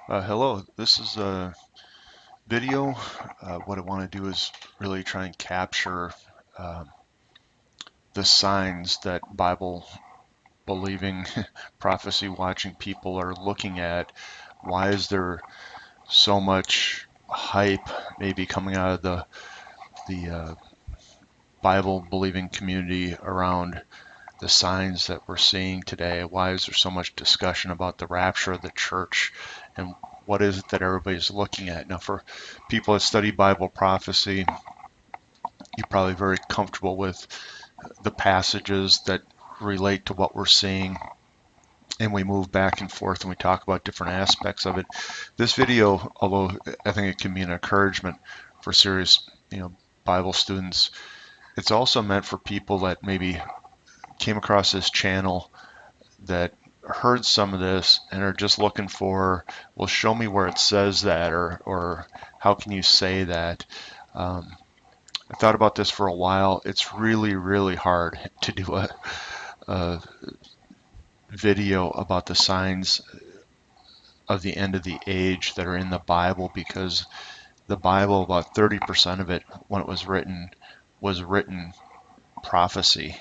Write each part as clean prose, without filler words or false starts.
Hello, this is a video. What I want to do is really try and capture um the signs that Bible believing, prophecy watching people are looking at. Why is there so much hype maybe coming out of the Bible believing community around the signs that we're seeing today? Why is there so much discussion about the rapture of the church? And what is it that everybody's looking at? Now, for people that study Bible prophecy, you're probably very comfortable with the passages that relate to what we're seeing, and we move back and forth and we talk about different aspects of it. This video, although I think it can be an encouragement for serious, Bible students, it's also meant for people that maybe came across this channel that heard some of this and are just looking for, well, show me where it says that, or how can you say that? Um, I thought about this for a while. It's really, really hard to do a video about the signs of the end of the age that are in the Bible, because the Bible, about 30% of it, when it was written prophecy.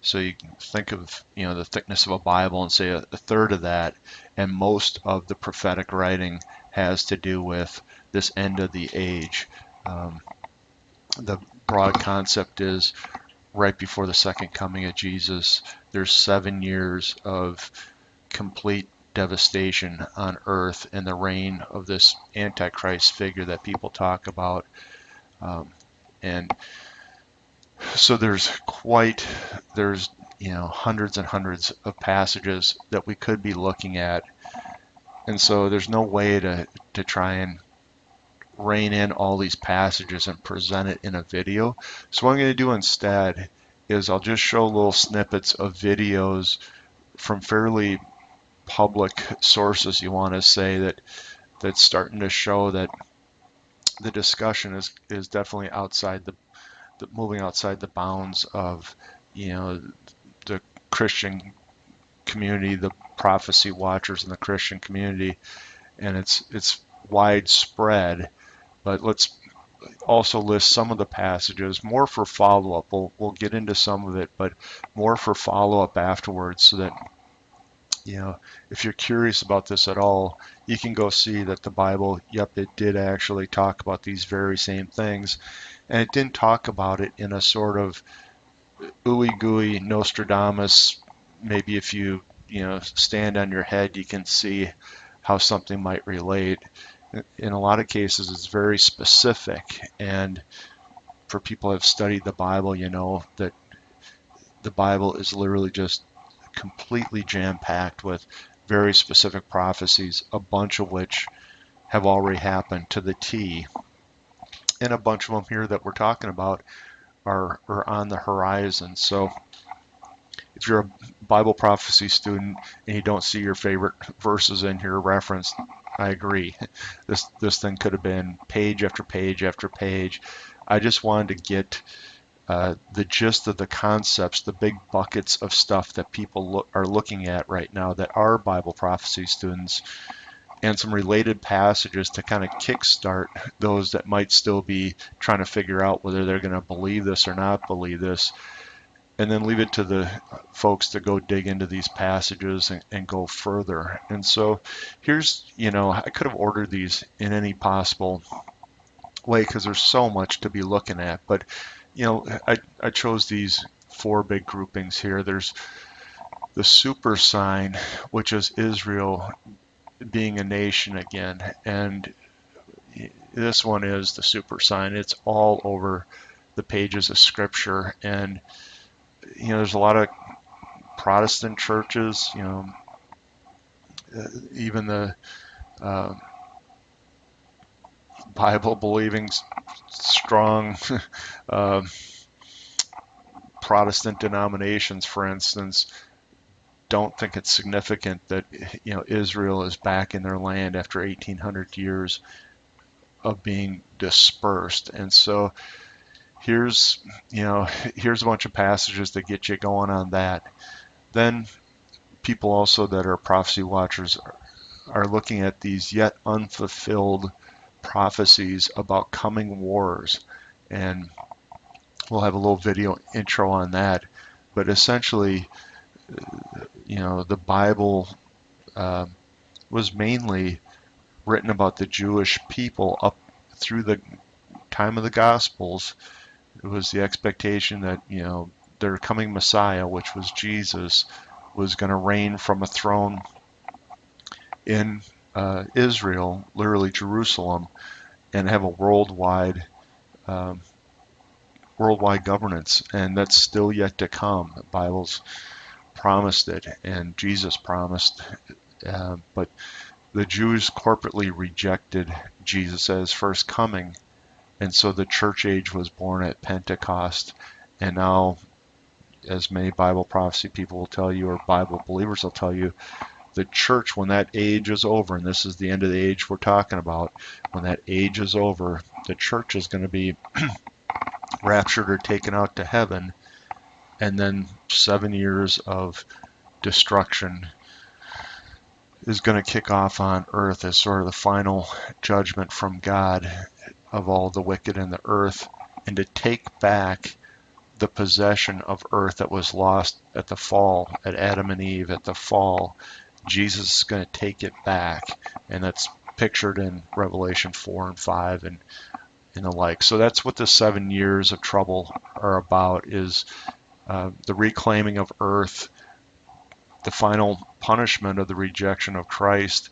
So you can think of, the thickness of a Bible and say a third of that, and most of the prophetic writing has to do with this end of the age. The broad concept is right before the second coming of Jesus, there's 7 years of complete devastation on earth and the reign of this Antichrist figure that people talk about. And so there's hundreds and hundreds of passages that we could be looking at. And so there's no way to try and rein in all these passages and present it in a video. So what I'm going to do instead is I'll just show little snippets of videos from fairly public sources, you want to say, that's starting to show that the discussion is definitely outside the moving outside the bounds of the Christian community, the prophecy watchers in the Christian community, and it's widespread. But let's also list some of the passages more for follow-up. We'll get into some of it, but more for follow-up afterwards, so that if you're curious about this at all, you can go see that the Bible, yep, it did actually talk about these very same things, and it didn't talk about it in a sort of ooey gooey Nostradamus. Maybe if you stand on your head, you can see how something might relate. In a lot of cases, it's very specific, and for people who have studied the Bible, you know that the Bible is literally just completely jam-packed with very specific prophecies, a bunch of which have already happened to the T, and a bunch of them here that we're talking about are on the horizon. So if you're a Bible prophecy student and you don't see your favorite verses in here referenced, I agree. This thing could have been page after page after page. I just wanted to get the gist of the concepts, the big buckets of stuff that people are looking at right now that are Bible prophecy students, and some related passages to kind of kickstart those that might still be trying to figure out whether they're going to believe this or not believe this, and then leave it to the folks to go dig into these passages and go further. And so here's, I could have ordered these in any possible way because there's so much to be looking at, but I chose these four big groupings here. There's the super sign, which is Israel being a nation again, and this one is the super sign. It's all over the pages of Scripture, and there's a lot of Protestant churches, even the uh, Bible believing strong uh, Protestant denominations, for instance, don't think it's significant that Israel is back in their land after 1,800 years of being dispersed. And so here's here's a bunch of passages that get you going on that. Then people also that are prophecy watchers are looking at these yet unfulfilled prophecies about coming wars. And we'll have a little video intro on that. But essentially, the Bible uh, was mainly written about the Jewish people up through the time of the Gospels. It was the expectation that, their coming Messiah, which was Jesus, was going to reign from a throne in Israel, literally Jerusalem, and have a um, worldwide governance. And that's still yet to come. The Bible's promised it, and Jesus promised. But the Jews corporately rejected Jesus as first coming, and so the church age was born at Pentecost. And now, as many Bible prophecy people will tell you, or Bible believers will tell you, the church, when that age is over, and this is the end of the age we're talking about, when that age is over, the church is going to be raptured or taken out to heaven, and then 7 years of destruction is going to kick off on earth as sort of the final judgment from God of all the wicked in the earth, and to take back the possession of earth that was lost at the fall, at Adam and Eve, at the fall. Jesus is going to take it back, and that's pictured in Revelation 4 and 5 and the like. So that's what the 7 years of trouble are about, is the reclaiming of earth, the final punishment of the rejection of Christ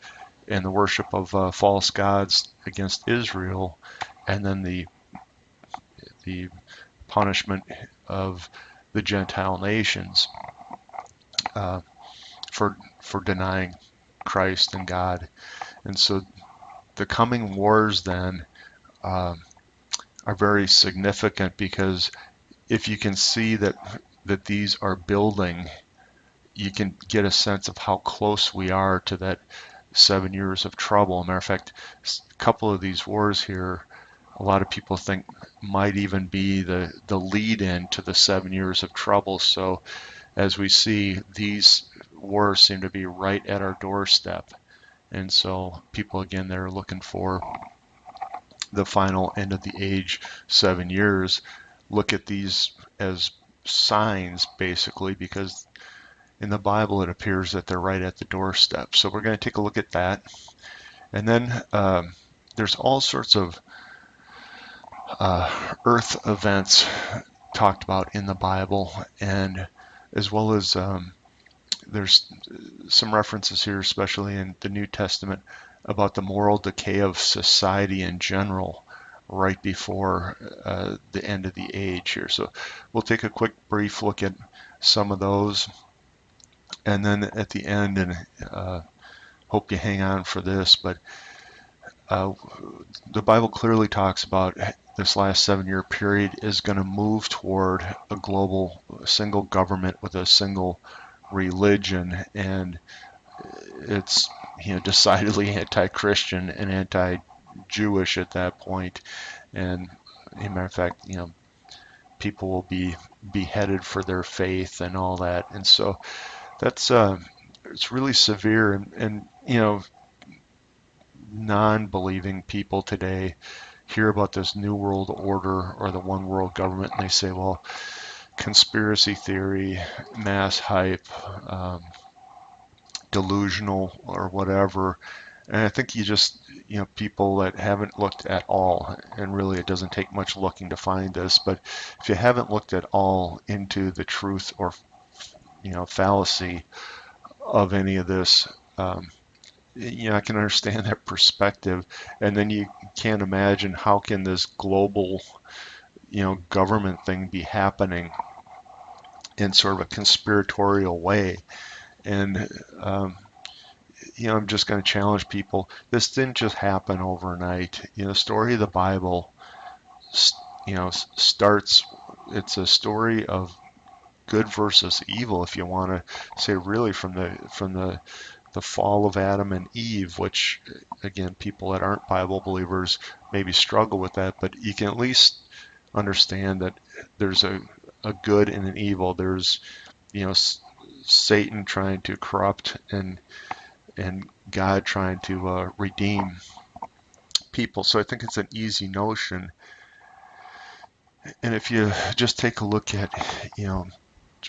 and the worship of false gods against Israel, and then the punishment of the Gentile nations for denying Christ and God. And so the coming wars then are very significant, because if you can see that these are building, you can get a sense of how close we are to that 7 years of trouble. Matter of fact, a couple of these wars here, a lot of people think might even be the lead in to the 7 years of trouble. So as we see, these wars seem to be right at our doorstep. And so people, again, they're looking for the final end of the age, 7 years. Look at these as signs, basically, because in the Bible it appears that they're right at the doorstep. So we're going to take a look at that. And then there's all sorts of earth events talked about in the Bible, and as well as there's some references here, especially in the New Testament, about the moral decay of society in general right before the end of the age here. So we'll take a quick brief look at some of those, and then at the end, and hope you hang on for this, but the Bible clearly talks about this last 7 year period is going to move toward a global single government with a single religion, and it's decidedly anti-Christian and anti-Jewish at that point. And as a matter of fact, people will be beheaded for their faith and all that. And so that's it's really severe, and non-believing people today hear about this new world order or the one world government, and they say, well, conspiracy theory, mass hype, delusional, or whatever. And I think people that haven't looked at all, and really it doesn't take much looking to find this, but if you haven't looked at all into the truth or fallacy of any of this, I can understand that perspective. And then you can't imagine how can this global, government thing be happening in sort of a conspiratorial way. And, I'm just going to challenge people. This didn't just happen overnight. The story of the Bible, starts, it's a story of good versus evil, if you want to say, really from the fall of Adam and Eve, which, again, people that aren't Bible believers maybe struggle with that, but you can at least understand that there's a good and an evil. There's, Satan trying to corrupt and and God trying to redeem people. So I think it's an easy notion. And if you just take a look at,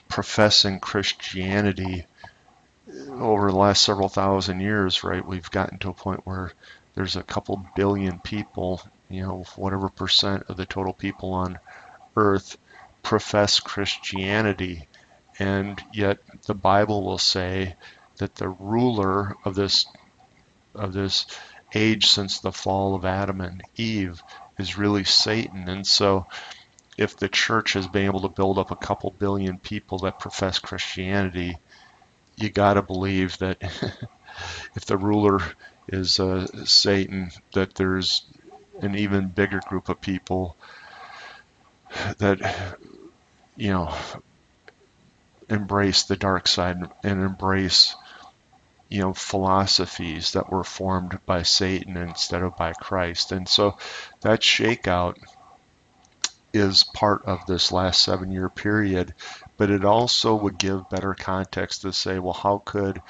professing Christianity over the last several thousand years, right, we've gotten to a point where there's a couple billion people, whatever percent of the total people on earth profess Christianity. And yet the Bible will say that the ruler of this age since the fall of Adam and Eve is really Satan. And so if the church has been able to build up a couple billion people that profess Christianity, you got to believe that if the ruler is Satan, that there's an even bigger group of people that, embrace the dark side and embrace, philosophies that were formed by Satan instead of by Christ. And so that shakeout is part of this last 7-year period, but it also would give better context to say, well, how could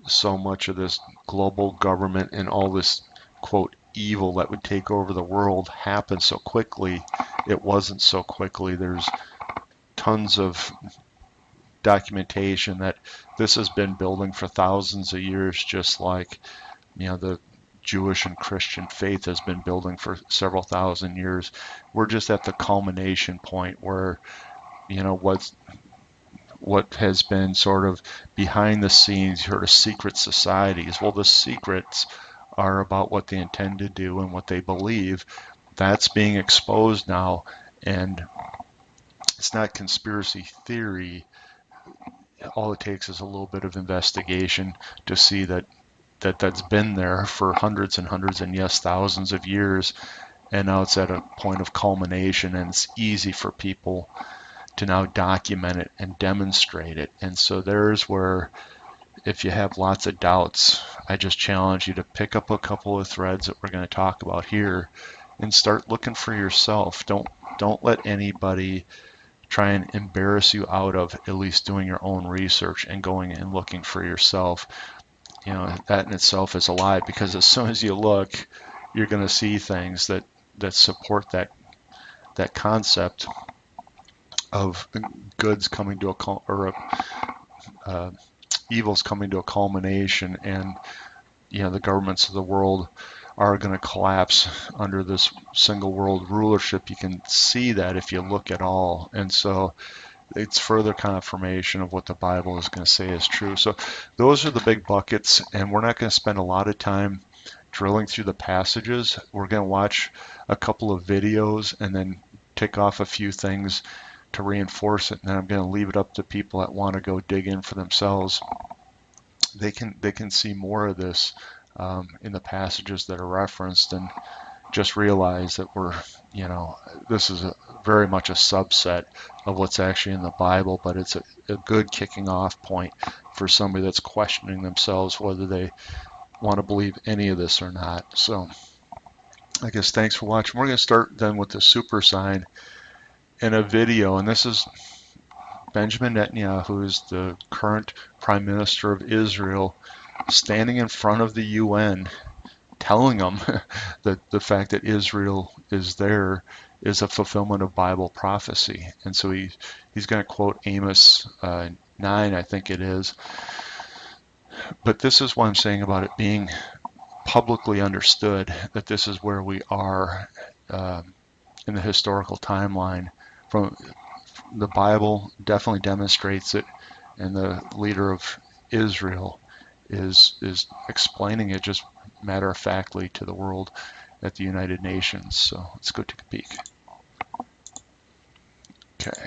so much of this global government and all this, quote, evil that would take over the world happen so quickly? It wasn't so quickly. There's tons of documentation that this has been building for thousands of years, just like, the Jewish and Christian faith has been building for several thousand years. We're just at the culmination point where, what has been sort of behind the scenes, you heard of secret societies. Well, the secrets are about what they intend to do and what they believe. That's being exposed now, and it's not conspiracy theory. All it takes is a little bit of investigation to see that's been there for hundreds and hundreds and yes, thousands of years. And now it's at a point of culmination, and it's easy for people to now document it and demonstrate it. And so there's where, if you have lots of doubts, I just challenge you to pick up a couple of threads that we're going to talk about here and start looking for yourself. Don't let anybody try and embarrass you out of at least doing your own research and going and looking for yourself. That in itself is a lie, because as soon as you look, you're going to see things that support that concept of goods coming to evils coming to a culmination, and the governments of the world are going to collapse under this single world rulership. You can see that if you look at all. And so it's further confirmation of what the Bible is going to say is true. So those are the big buckets, and we're not going to spend a lot of time drilling through the passages. We're going to watch a couple of videos and then tick off a few things to reinforce it, and then I'm going to leave it up to people that want to go dig in for themselves. They can see more of this in the passages that are referenced, and just realize that this is very much a subset of what's actually in the Bible, but it's a good kicking off point for somebody that's questioning themselves whether they want to believe any of this or not. So I guess thanks for watching. We're going to start then with the super sign in a video, and this is Benjamin Netanyahu, who is the current Prime Minister of Israel, standing in front of the UN, telling them that the fact that Israel is there is a fulfillment of Bible prophecy. And so he's going to quote Amos 9, I think it is. But this is what I'm saying about it being publicly understood, that this is where we are in the historical timeline. From the Bible definitely demonstrates it, and the leader of Israel is explaining it just matter-of-factly to the world at the United Nations. So let's go take a peek. Okay.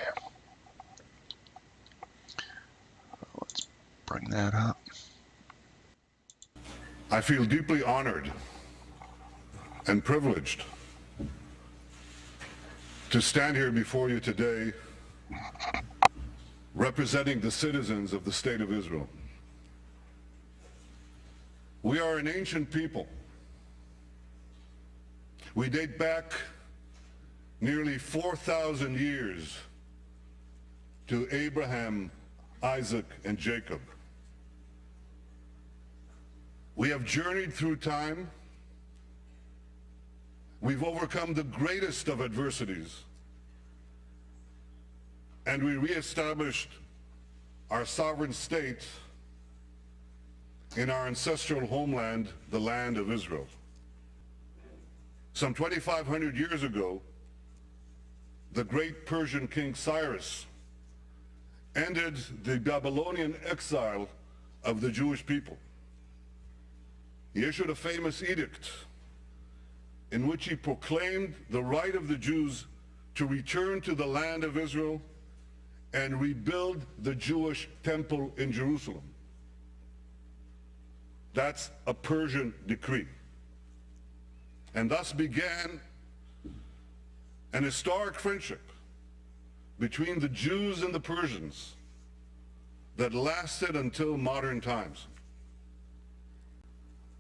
Let's bring that up. I feel deeply honored and privileged to stand here before you today representing the citizens of the State of Israel. We are an ancient people. We date back nearly 4,000 years to Abraham, Isaac, and Jacob. We have journeyed through time. We've overcome the greatest of adversities. And we reestablished our sovereign state in our ancestral homeland, the land of Israel. Some 2,500 years ago, the great Persian king Cyrus ended the Babylonian exile of the Jewish people. He issued a famous edict in which he proclaimed the right of the Jews to return to the land of Israel and rebuild the Jewish temple in Jerusalem. That's a Persian decree. And thus began an historic friendship between the Jews and the Persians that lasted until modern times.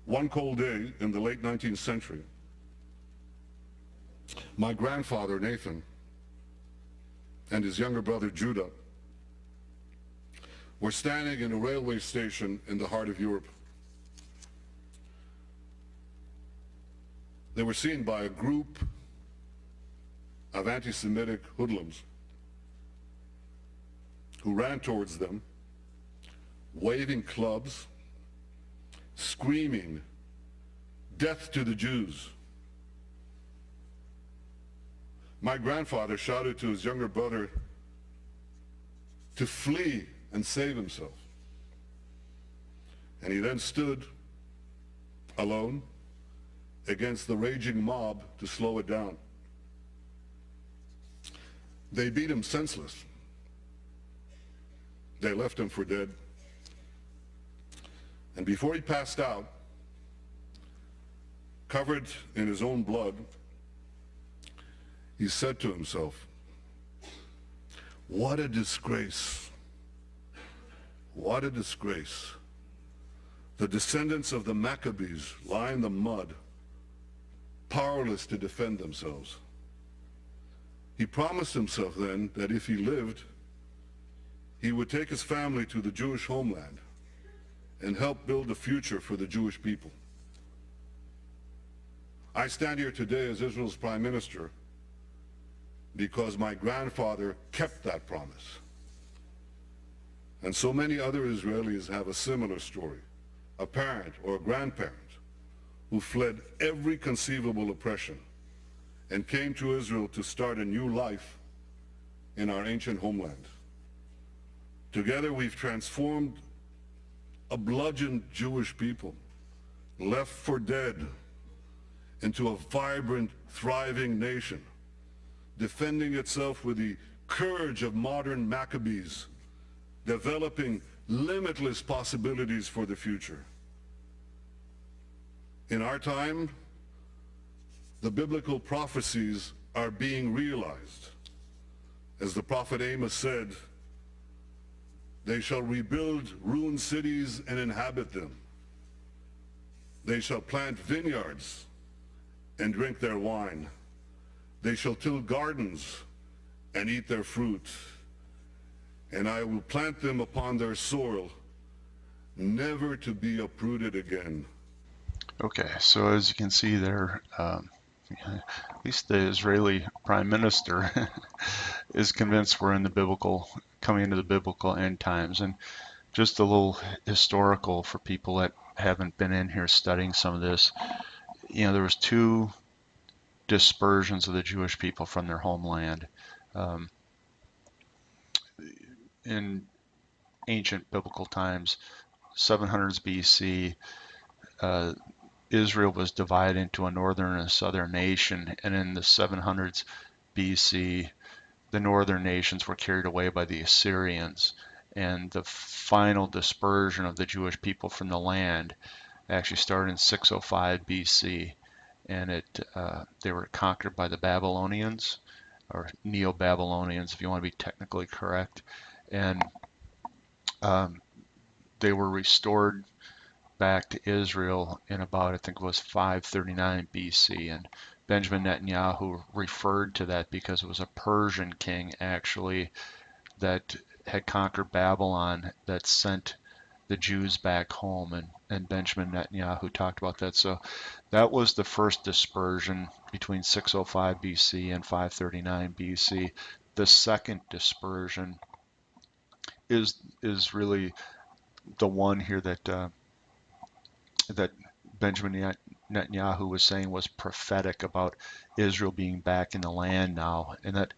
One cold day in the late 19th century, my grandfather, Nathan, and his younger brother, Judah, were standing in a railway station in the heart of Europe. They were seen by a group of anti-Semitic hoodlums who ran towards them, waving clubs, screaming, "Death to the Jews." My grandfather shouted to his younger brother to flee and save himself. And he then stood alone against the raging mob to slow it down. They beat him senseless. They left him for dead. And before he passed out, covered in his own blood, he said to himself, "What a disgrace. What a disgrace. The descendants of the Maccabees lie in the mud, powerless to defend themselves." He promised himself then that if he lived, he would take his family to the Jewish homeland and help build a future for the Jewish people. I stand here today as Israel's prime minister because my grandfather kept that promise. And so many other Israelis have a similar story, a parent or a grandparent who fled every conceivable oppression and came to Israel to start a new life in our ancient homeland. Together we've transformed a bludgeoned Jewish people, left for dead, into a vibrant, thriving nation, defending itself with the courage of modern Maccabees, developing limitless possibilities for the future. In our time, the biblical prophecies are being realized. As the prophet Amos said, "They shall rebuild ruined cities and inhabit them. They shall plant vineyards and drink their wine. They shall till gardens and eat their fruit. And I will plant them upon their soil, never to be uprooted again." Okay, so as you can see there, at least the Israeli prime minister is convinced we're in the biblical, coming into the biblical end times. And just a little historical for people that haven't been in here studying some of this. There was two dispersions of the Jewish people from their homeland. In ancient biblical times, 700s BC, Israel was divided into a northern and a southern nation, and in the 700s BC, the northern nations were carried away by the Assyrians, and the final dispersion of the Jewish people from the land actually started in 605 BC, and they were conquered by the Babylonians, or Neo-Babylonians, if you want to be technically correct, and they were restored back to Israel in about, I think it was 539 BC, and Benjamin Netanyahu referred to that because it was a Persian king actually that had conquered Babylon that sent the Jews back home, and and Benjamin Netanyahu talked about that. So that was the first dispersion between 605 BC and 539 BC. The second dispersion is really the one here that Benjamin Netanyahu was saying was prophetic about Israel being back in the land now, and that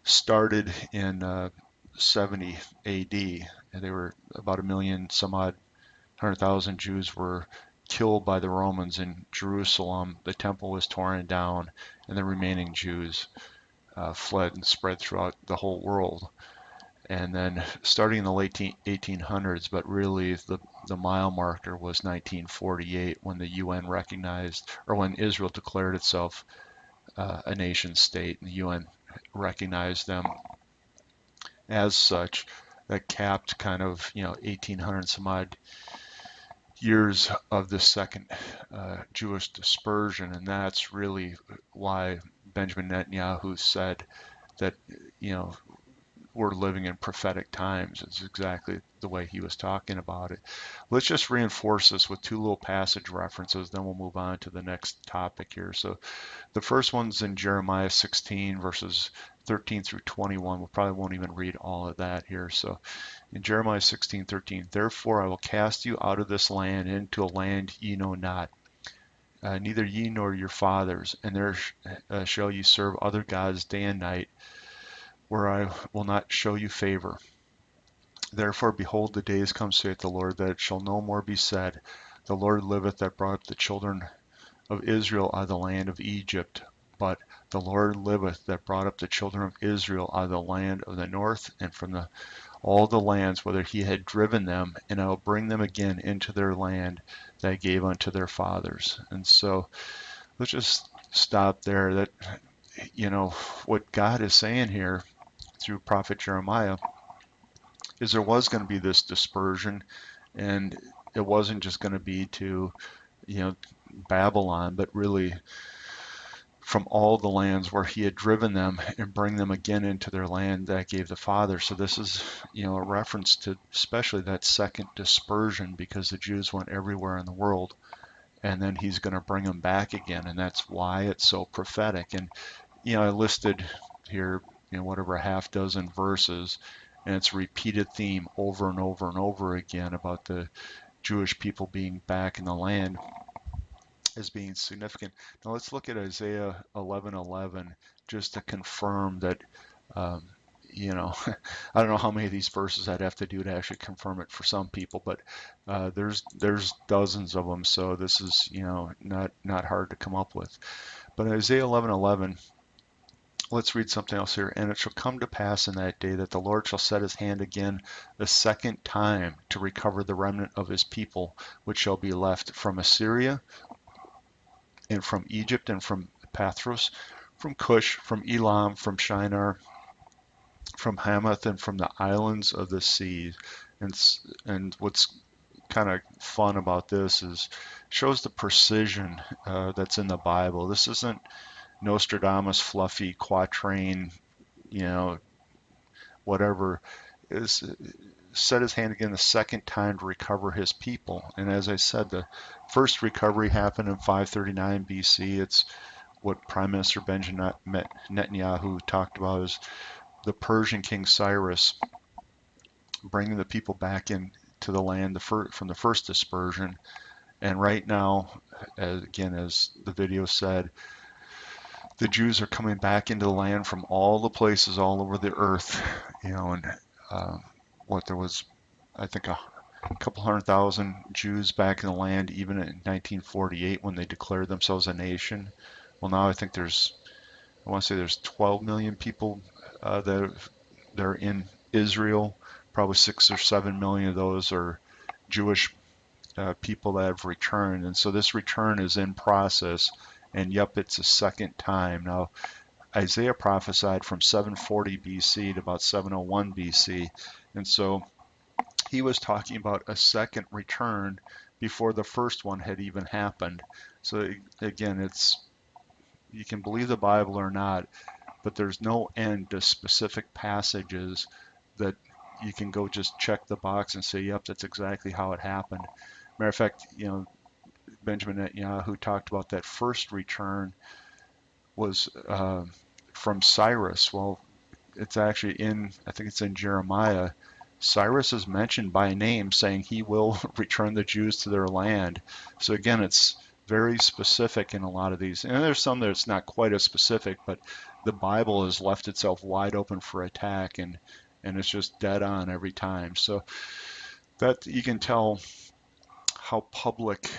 started in 70 A.D. And they were about a million some odd 100,000 Jews were killed by the Romans in Jerusalem. The temple was torn down, and the remaining Jews fled and spread throughout the whole world. And then starting in the late 1800s, but really the mile marker was 1948 when the UN recognized, or when Israel declared itself a nation state, and the UN recognized them as such. That capped kind of 1800 some odd years of the second Jewish dispersion, and that's really why Benjamin Netanyahu said that we're living in prophetic times. It's exactly the way he was talking about it. Let's just reinforce this with two little passage references, then we'll move on to the next topic here. So the first one's in Jeremiah 16, verses 13 through 21. We probably won't even read all of that here. So in Jeremiah 16:13, therefore I will cast you out of this land into a land ye know not, neither ye nor your fathers, and there shall ye serve other gods day and night, where I will not show you favor. Therefore, behold, the days come, saith the Lord, that it shall no more be said, the Lord liveth that brought up the children of Israel out of the land of Egypt. But the Lord liveth that brought up the children of Israel out of the land of the north, and from all the lands whither he had driven them, and I will bring them again into their land that I gave unto their fathers. And so let's just stop there. That what God is saying here through prophet Jeremiah is there was going to be this dispersion, and it wasn't just going to be to Babylon, but really from all the lands where he had driven them, and bring them again into their land that gave the father. So this is a reference to especially that second dispersion, because the Jews went everywhere in the world, and then he's going to bring them back again, and that's why it's so prophetic. And I listed here whatever a half dozen verses, and it's a repeated theme over and over and over again about the Jewish people being back in the land as being significant. Now let's look at Isaiah 11:11 just to confirm that. I don't know how many of these verses I'd have to do to actually confirm it for some people, but there's dozens of them, so this is not hard to come up with. But Isaiah 11:11. Let's read something else here. And it shall come to pass in that day that the Lord shall set his hand again the second time to recover the remnant of his people, which shall be left from Assyria, and from Egypt, and from Pathros, from Cush, from Elam, from Shinar, from Hamath, and from the islands of the sea. And what's kind of fun about this is shows the precision that's in the Bible. This isn't Nostradamus fluffy quatrain, whatever. Is set his hand again the second time to recover his people. And as I said, the first recovery happened in 539 BC. It's what Prime Minister Benjamin Netanyahu talked about as the Persian King Cyrus bringing the people back into the land from the first dispersion. And right now, again, as the video said, the Jews are coming back into the land from all the places all over the earth, and there was, I think, a couple 100,000 Jews back in the land even in 1948 when they declared themselves a nation. Well, now I think I want to say there's 12 million people that are in Israel. Probably 6 or 7 million of those are Jewish people that have returned, and so this return is in process. And yep, it's a second time. Now, Isaiah prophesied from 740 BC to about 701 BC. And so he was talking about a second return before the first one had even happened. So again, you can believe the Bible or not, but there's no end to specific passages that you can go just check the box and say, yep, that's exactly how it happened. Matter of fact, Benjamin Netanyahu talked about that first return was from Cyrus. Well, it's actually I think it's in Jeremiah. Cyrus is mentioned by name, saying he will return the Jews to their land. So again, it's very specific in a lot of these. And there's some that's not quite as specific, but the Bible has left itself wide open for attack, and it's just dead on every time. So that you can tell how public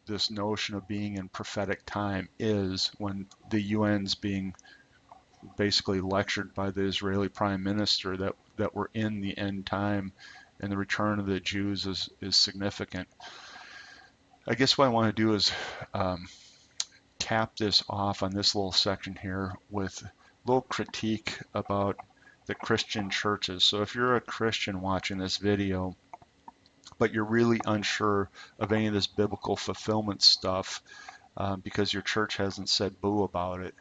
this notion of being in prophetic time is when the UN's being basically lectured by the Israeli prime minister that we're in the end time and the return of the Jews is significant. I guess what I want to do is cap this off on this little section here with a little critique about the Christian churches. So if you're a Christian watching this video, but you're really unsure of any of this biblical fulfillment stuff because your church hasn't said boo about it,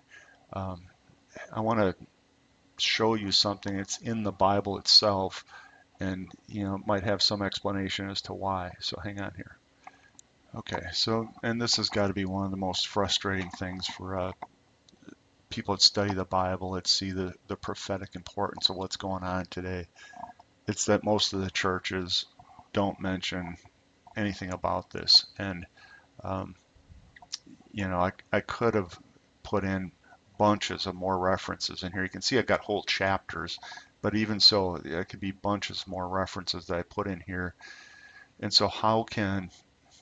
I want to show you something that's in the Bible itself, and might have some explanation as to why. So hang on here. Okay, so and this has got to be one of the most frustrating things for people that study the Bible, that see the prophetic importance of what's going on today. It's that most of the churches don't mention anything about this, and I could have put in bunches of more references in here. You can see I've got whole chapters, but even so, there could be bunches more references that I put in here. And so how can,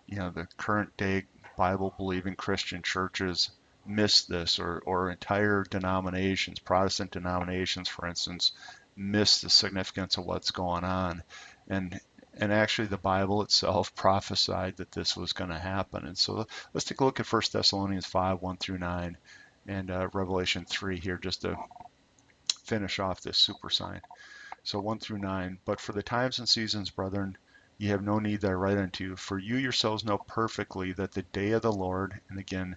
the current day Bible believing Christian churches miss this, or entire denominations, Protestant denominations, for instance, miss the significance of what's going on? And actually the Bible itself prophesied that this was going to happen. And so let's take a look at 1 Thessalonians 5, 1 through 9, and Revelation 3 here, just to finish off this super sign. So 1 through 9, but for the times and seasons, brethren, ye have no need that I write unto you, for you yourselves know perfectly that the day of the Lord, and again,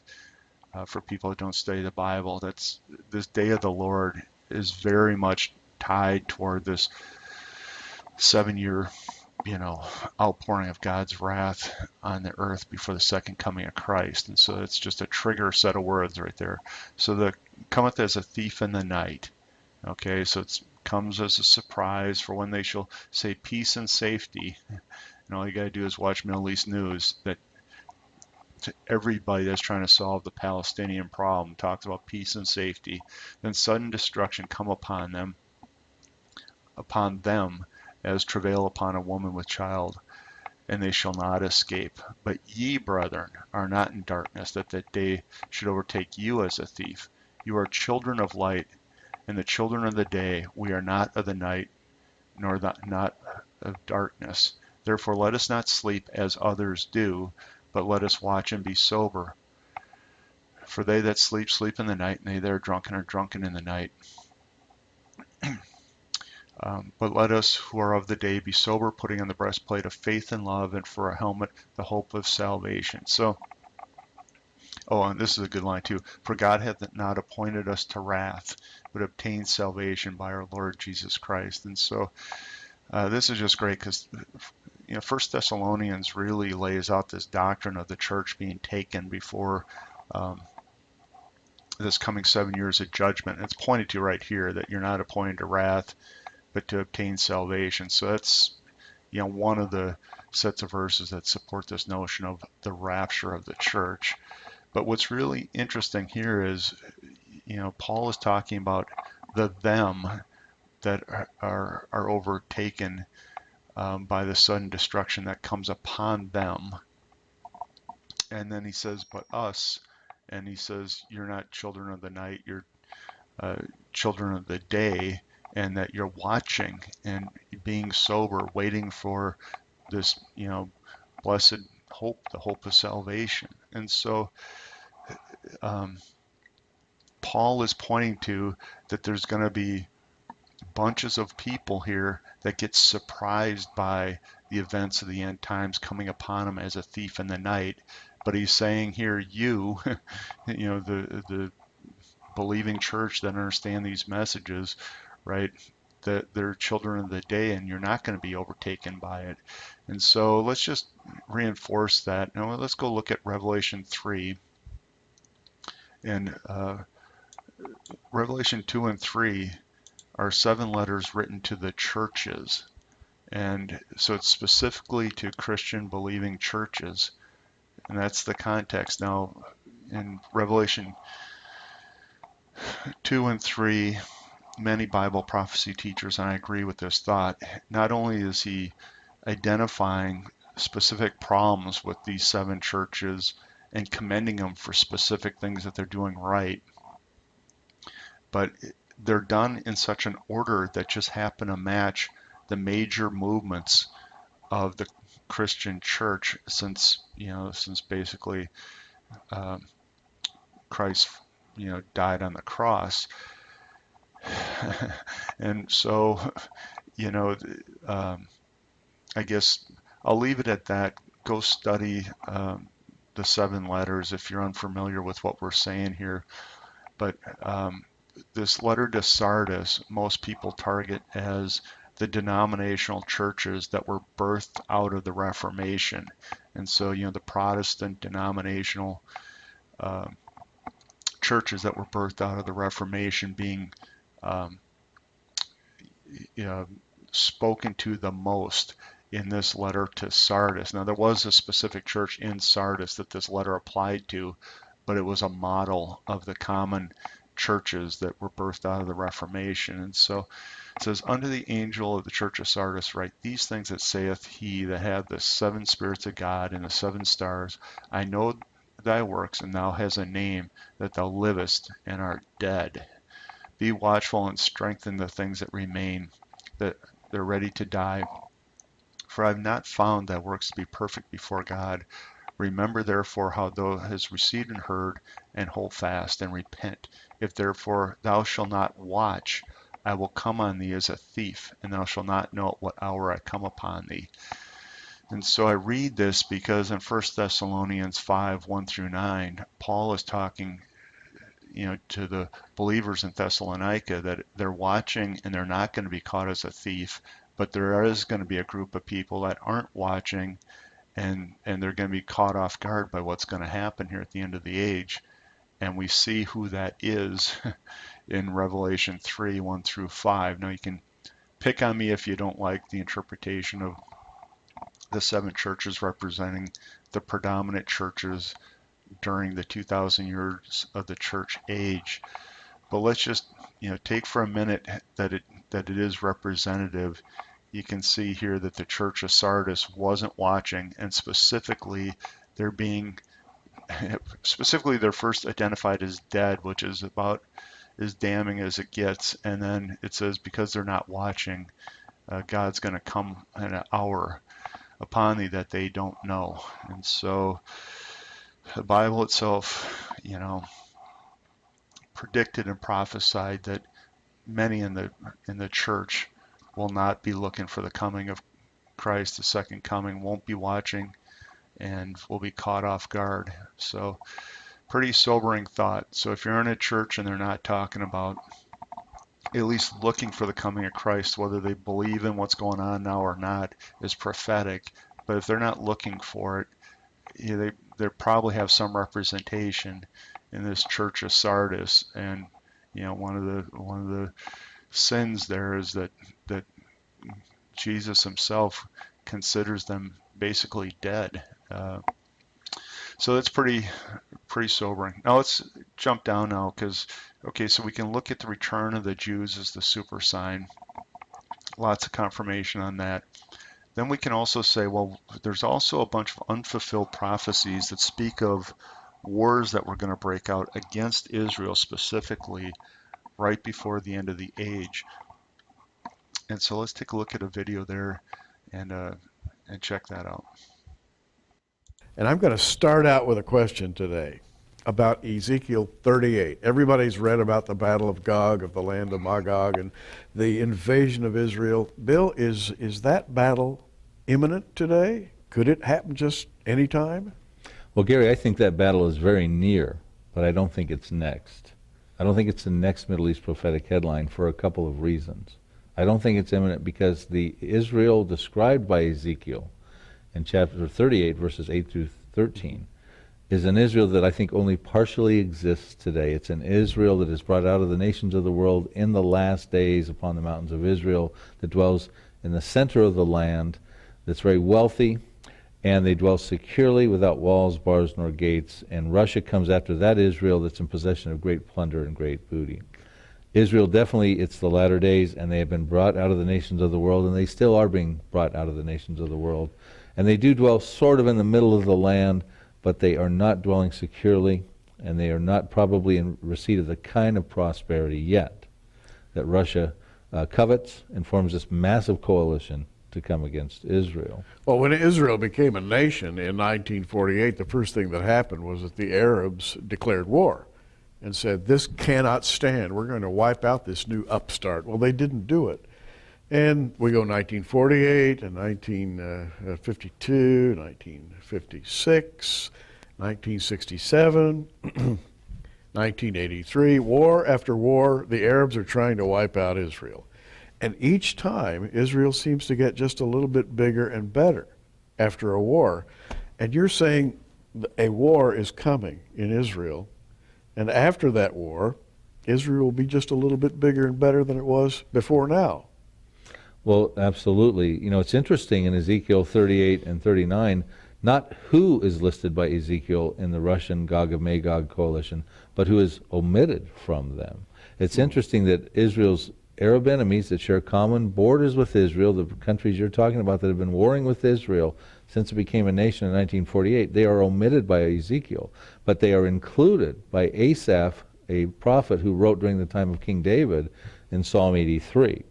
for people that don't study the Bible, that's this day of the Lord is very much tied toward this 7-year outpouring of God's wrath on the earth before the second coming of Christ. And so it's just a trigger set of words right there. So the cometh as a thief in the night. Okay, so it comes as a surprise, for when they shall say peace and safety. And all you got to do is watch Middle East news, that to everybody that's trying to solve the Palestinian problem talks about peace and safety. Then sudden destruction come upon them as travail upon a woman with child, and they shall not escape. But ye, brethren, are not in darkness, that that day should overtake you as a thief. You are children of light, and the children of the day. We are not of the night, nor not of darkness. Therefore let us not sleep as others do, but let us watch and be sober. For they that sleep, sleep in the night, and they that are drunken in the night. But let us who are of the day be sober, putting on the breastplate of faith and love, and for a helmet the hope of salvation. So, and this is a good line too. For God hath not appointed us to wrath, but obtained salvation by our Lord Jesus Christ. And so this is just great, because 1 Thessalonians really lays out this doctrine of the church being taken before this coming 7 years of judgment. And it's pointed to right here that you're not appointed to wrath, but to obtain salvation. So that's one of the sets of verses that support this notion of the rapture of the church. But what's really interesting here is, Paul is talking about the them that are overtaken by the sudden destruction that comes upon them. And then he says, but us, and he says, you're not children of the night, you're children of the day, and that you're watching and being sober, waiting for this, blessed hope, the hope of salvation. And so Paul is pointing to that there's going to be bunches of people here that get surprised by the events of the end times coming upon them as a thief in the night. But he's saying here, the believing church that understand these messages, right? they're children of the day, and you're not going to be overtaken by it. And so let's just reinforce that. Now let's go look at Revelation 3. And Revelation 2 and 3 are 7 letters written to the churches. And so it's specifically to Christian believing churches. And that's the context. Now, in Revelation 2 and 3, many Bible prophecy teachers, and I agree with this thought, not only is he identifying specific problems with these 7 churches and commending them for specific things that they're doing right, but they're done in such an order that just happen to match the major movements of the Christian church since basically Christ, died on the cross. And so, I guess I'll leave it at that. Go study the 7 letters if you're unfamiliar with what we're saying here. But this letter to Sardis, most people target as the denominational churches that were birthed out of the Reformation. And so, the Protestant denominational churches that were birthed out of the Reformation being spoken to the most in this letter to Sardis. Now, there was a specific church in Sardis that this letter applied to, but it was a model of the common churches that were birthed out of the Reformation. And so it says, unto the angel of the church of Sardis write these things that saith he that hath the 7 spirits of God and the 7 stars. I know thy works, and thou hast a name, that thou livest and art dead. Be watchful and strengthen the things that remain, that they're ready to die. For I have not found thy works to be perfect before God. Remember therefore how thou hast received and heard, and hold fast and repent. If therefore thou shalt not watch, I will come on thee as a thief, and thou shalt not know at what hour I come upon thee. And so I read this because in 1 Thessalonians 5, 1 through 9, Paul is talking to the believers in Thessalonica that they're watching and they're not going to be caught as a thief, but there is going to be a group of people that aren't watching, and they're going to be caught off guard by what's going to happen here at the end of the age. And we see who that is in Revelation 3, 1 through 5. Now you can pick on me if you don't like the interpretation of the 7 churches representing the predominant churches during the 2,000 years of the church age. But let's just take for a minute that it is representative. You can see here that the church of Sardis wasn't watching, and specifically they're first identified as dead, which is about as damning as it gets. And then it says because they're not watching, God's going to come in an hour upon thee that they don't know. And so the Bible itself, predicted and prophesied that many in the church will not be looking for the coming of Christ, the second coming, won't be watching, and will be caught off guard. So pretty sobering thought. So if you're in a church and they're not talking about at least looking for the coming of Christ, whether they believe in what's going on now or not is prophetic. But if they're not looking for it, they probably have some representation in this church of Sardis. And one of the sins there is that Jesus himself considers them basically dead. So that's pretty sobering. Now let's jump down now, so we can look at the return of the Jews as the super sign. Lots of confirmation on that. Then we can also say, well, there's also a bunch of unfulfilled prophecies that speak of wars that were going to break out against Israel specifically right before the end of the age. And so let's take a look at a video there and check that out. And I'm going to start out with a question today about Ezekiel 38. Everybody's read about the Battle of Gog, of the land of Magog, and the invasion of Israel. Bill, is that battle imminent today? Could it happen just any time? Well, Gary, I think that battle is very near, but I don't think it's next. I don't think it's the next Middle East prophetic headline for a couple of reasons. I don't think it's imminent because the Israel described by Ezekiel in chapter 38, verses 8 through 13, is an Israel that I think only partially exists today. It's an Israel that is brought out of the nations of the world in the last days upon the mountains of Israel, that dwells in the center of the land, that's very wealthy, and they dwell securely without walls, bars, nor gates. And Russia comes after that Israel that's in possession of great plunder and great booty. Israel, definitely, it's the latter days, and they have been brought out of the nations of the world, and they still are being brought out of the nations of the world. And they do dwell sort of in the middle of the land, but they are not dwelling securely, and they are not probably in receipt of the kind of prosperity yet that Russia covets and forms this massive coalition to come against Israel. Well, when Israel became a nation in 1948, the first thing that happened was that the Arabs declared war and said, this cannot stand. We're going to wipe out this new upstart. Well, they didn't do it. And we go 1948 and 1952, 1956, 1967, 1983. War after war, the Arabs are trying to wipe out Israel. And each time, Israel seems to get just a little bit bigger and better after a war. And you're saying a war is coming in Israel, and after that war, Israel will be just a little bit bigger and better than it was before now. Well, absolutely. You know, it's interesting in Ezekiel 38 and 39, not who is listed by Ezekiel in the Russian Gog of Magog coalition, but who is omitted from them. It's interesting that Israel's Arab enemies that share common borders with Israel, the countries you're talking about that have been warring with Israel since it became a nation in 1948, they are omitted by Ezekiel, but they are included by Asaph, a prophet who wrote during the time of King David in Psalm 83.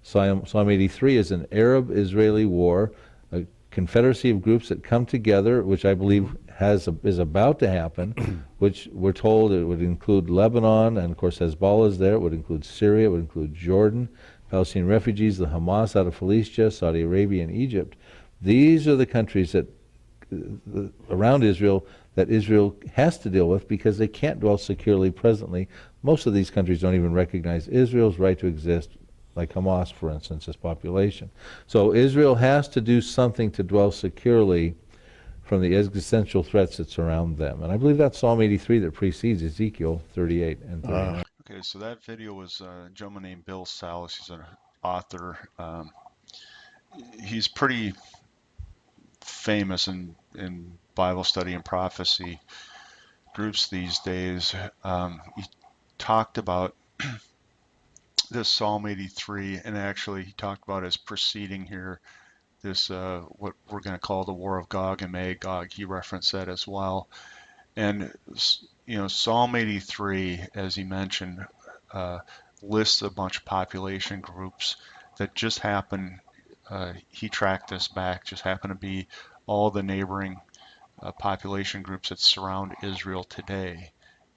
Psalm 83 is an Arab-Israeli war, a confederacy of groups that come together, which I believe is about to happen, which we're told it would include Lebanon, and of course Hezbollah is there. It would include Syria, it would include Jordan, Palestinian refugees, the Hamas out of Philistia, Saudi Arabia, and Egypt. These are the countries that around Israel that Israel has to deal with because they can't dwell securely presently. Most of these countries don't even recognize Israel's right to exist, like Hamas, for instance, as population. So Israel has to do something to dwell securely from the existential threats that surround them. And I believe that's Psalm 83 that precedes Ezekiel 38 and 39. Okay, so that video was a gentleman named Bill Salus. He's an author. He's pretty famous in Bible study and prophecy groups these days. He talked about this Psalm 83, and actually he talked about as preceding here this what we're going to call the War of Gog and Magog. He referenced that as well. And you know, Psalm 83, as he mentioned, lists a bunch of population groups that just happen. He tracked this back. Just happen to be all the neighboring population groups that surround Israel today.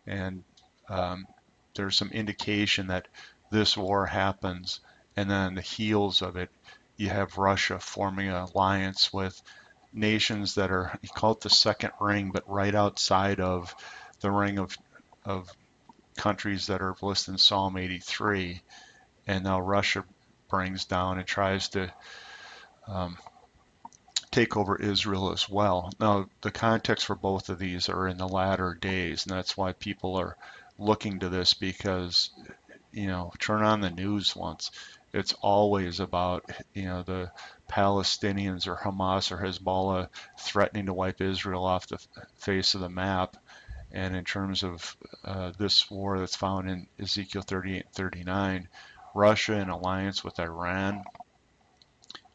And there's some indication that this war happens, and then on the heels of it, you have Russia forming an alliance with nations that are, he called it the second ring, but right outside of the ring of countries that are listed in Psalm 83. And now Russia brings down and tries to take over Israel as well. Now, the context for both of these are in the latter days, and that's why people are looking to this, because, you know, turn on the news once. It's always about, you know, the Palestinians or Hamas or Hezbollah threatening to wipe Israel off the face of the map. And in terms of this war that's found in Ezekiel 38 and 39, Russia in alliance with Iran,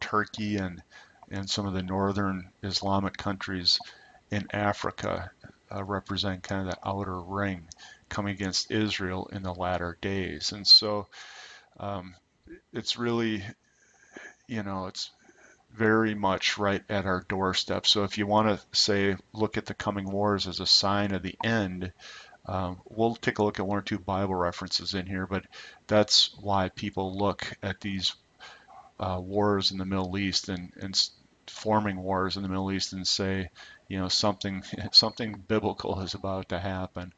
Turkey, and some of the northern Islamic countries in Africa represent kind of the outer ring coming against Israel in the latter days. And so it's really, you know, it's very much right at our doorstep. So if you want to say, look at the coming wars as a sign of the end, we'll take a look at one or two Bible references in here, but that's why people look at these wars in the Middle East and forming wars in the Middle East and say, you know, something biblical is about to happen.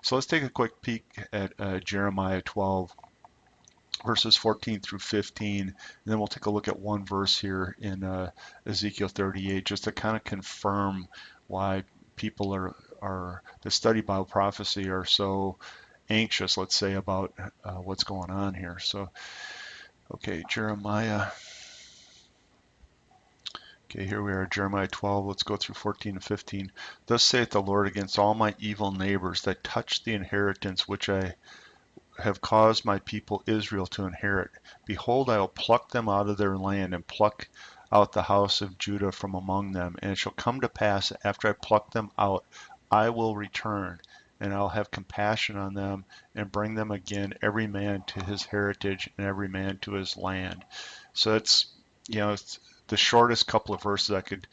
So let's take a quick peek at Jeremiah 12, verses 14 through 15. And then we'll take a look at one verse here in Ezekiel 38 just to kind of confirm why people that study Bible prophecy are so anxious, let's say, about what's going on here. So, okay, Jeremiah. Okay, here we are, Jeremiah 12. Let's go through 14 and 15. Thus saith the Lord against all my evil neighbors that touch the inheritance which I have caused my people Israel to inherit. Behold, I will pluck them out of their land and pluck out the house of Judah from among them. And it shall come to pass after I pluck them out, I will return, and I'll have compassion on them and bring them again, every man to his heritage and every man to his land. So it's, it's the shortest couple of verses I could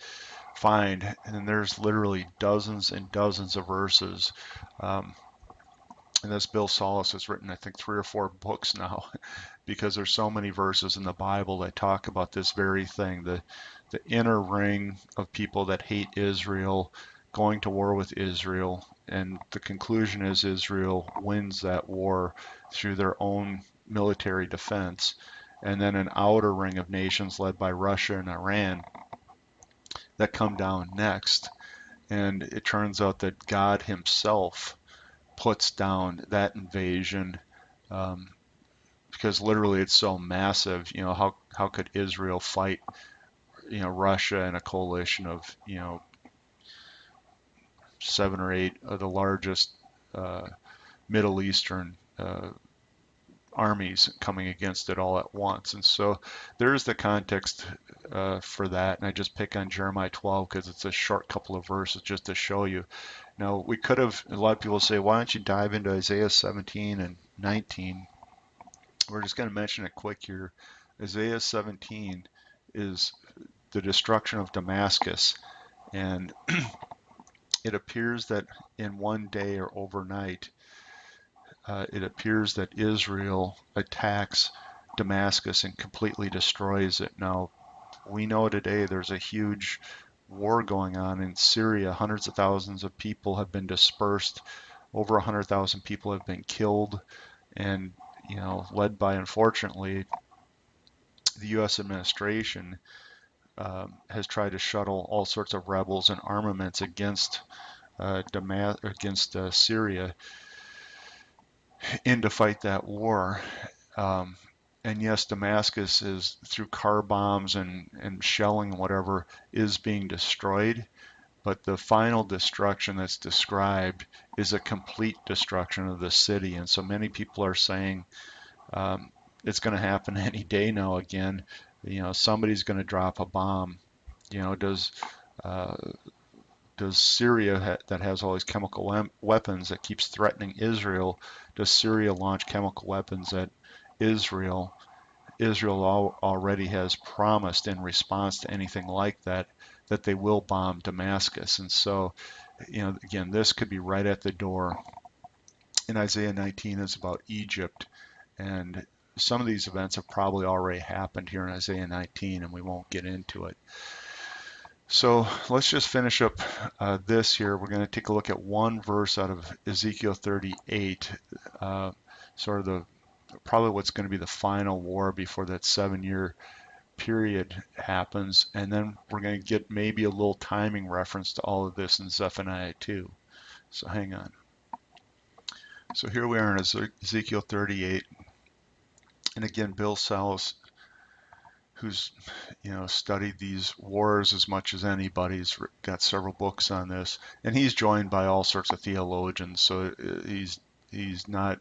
find, and there's literally dozens and dozens of verses. And this Bill Salus has written, I think, 3 or 4 books now, because there's so many verses in the Bible that talk about this very thing, the inner ring of people that hate Israel, going to war with Israel, and the conclusion is Israel wins that war through their own military defense, and then an outer ring of nations led by Russia and Iran that come down next. And it turns out that God himself puts down that invasion, because literally it's so massive. How could Israel fight Russia and a coalition of 7 or 8 of the largest Middle Eastern armies coming against it all at once? And so there's the context for that, and I just pick on Jeremiah 12 because it's a short couple of verses just to show you. Now, we could have, a lot of people say, why don't you dive into Isaiah 17 and 19? We're just going to mention it quick here. Isaiah 17 is the destruction of Damascus, and it appears that in one day or overnight, it appears that Israel attacks Damascus and completely destroys it. Now, we know today there's a huge war going on in Syria. Hundreds of thousands of people have been dispersed. Over 100,000 people have been killed, and led by, unfortunately, the U.S. administration has tried to shuttle all sorts of rebels and armaments against Syria in to fight that war. And yes, Damascus is, through car bombs and shelling and whatever, is being destroyed. But the final destruction that's described is a complete destruction of the city. And so many people are saying it's going to happen any day now again. Somebody's going to drop a bomb. Does Syria, that has all these chemical weapons that keeps threatening Israel, does Syria launch chemical weapons at Israel? Israel already has promised in response to anything like that they will bomb Damascus. And so, again, this could be right at the door. In Isaiah 19 is about Egypt, and some of these events have probably already happened here in Isaiah 19, and we won't get into it. So let's just finish up this here. We're going to take a look at one verse out of Ezekiel 38, sort of probably what's going to be the final war before that 7-year period happens, and then we're going to get maybe a little timing reference to all of this in Zephaniah 2. So hang on. So here we are in Ezekiel 38, and again, Bill Salus, who's studied these wars as much as anybody's got several books on this, and he's joined by all sorts of theologians, so he's not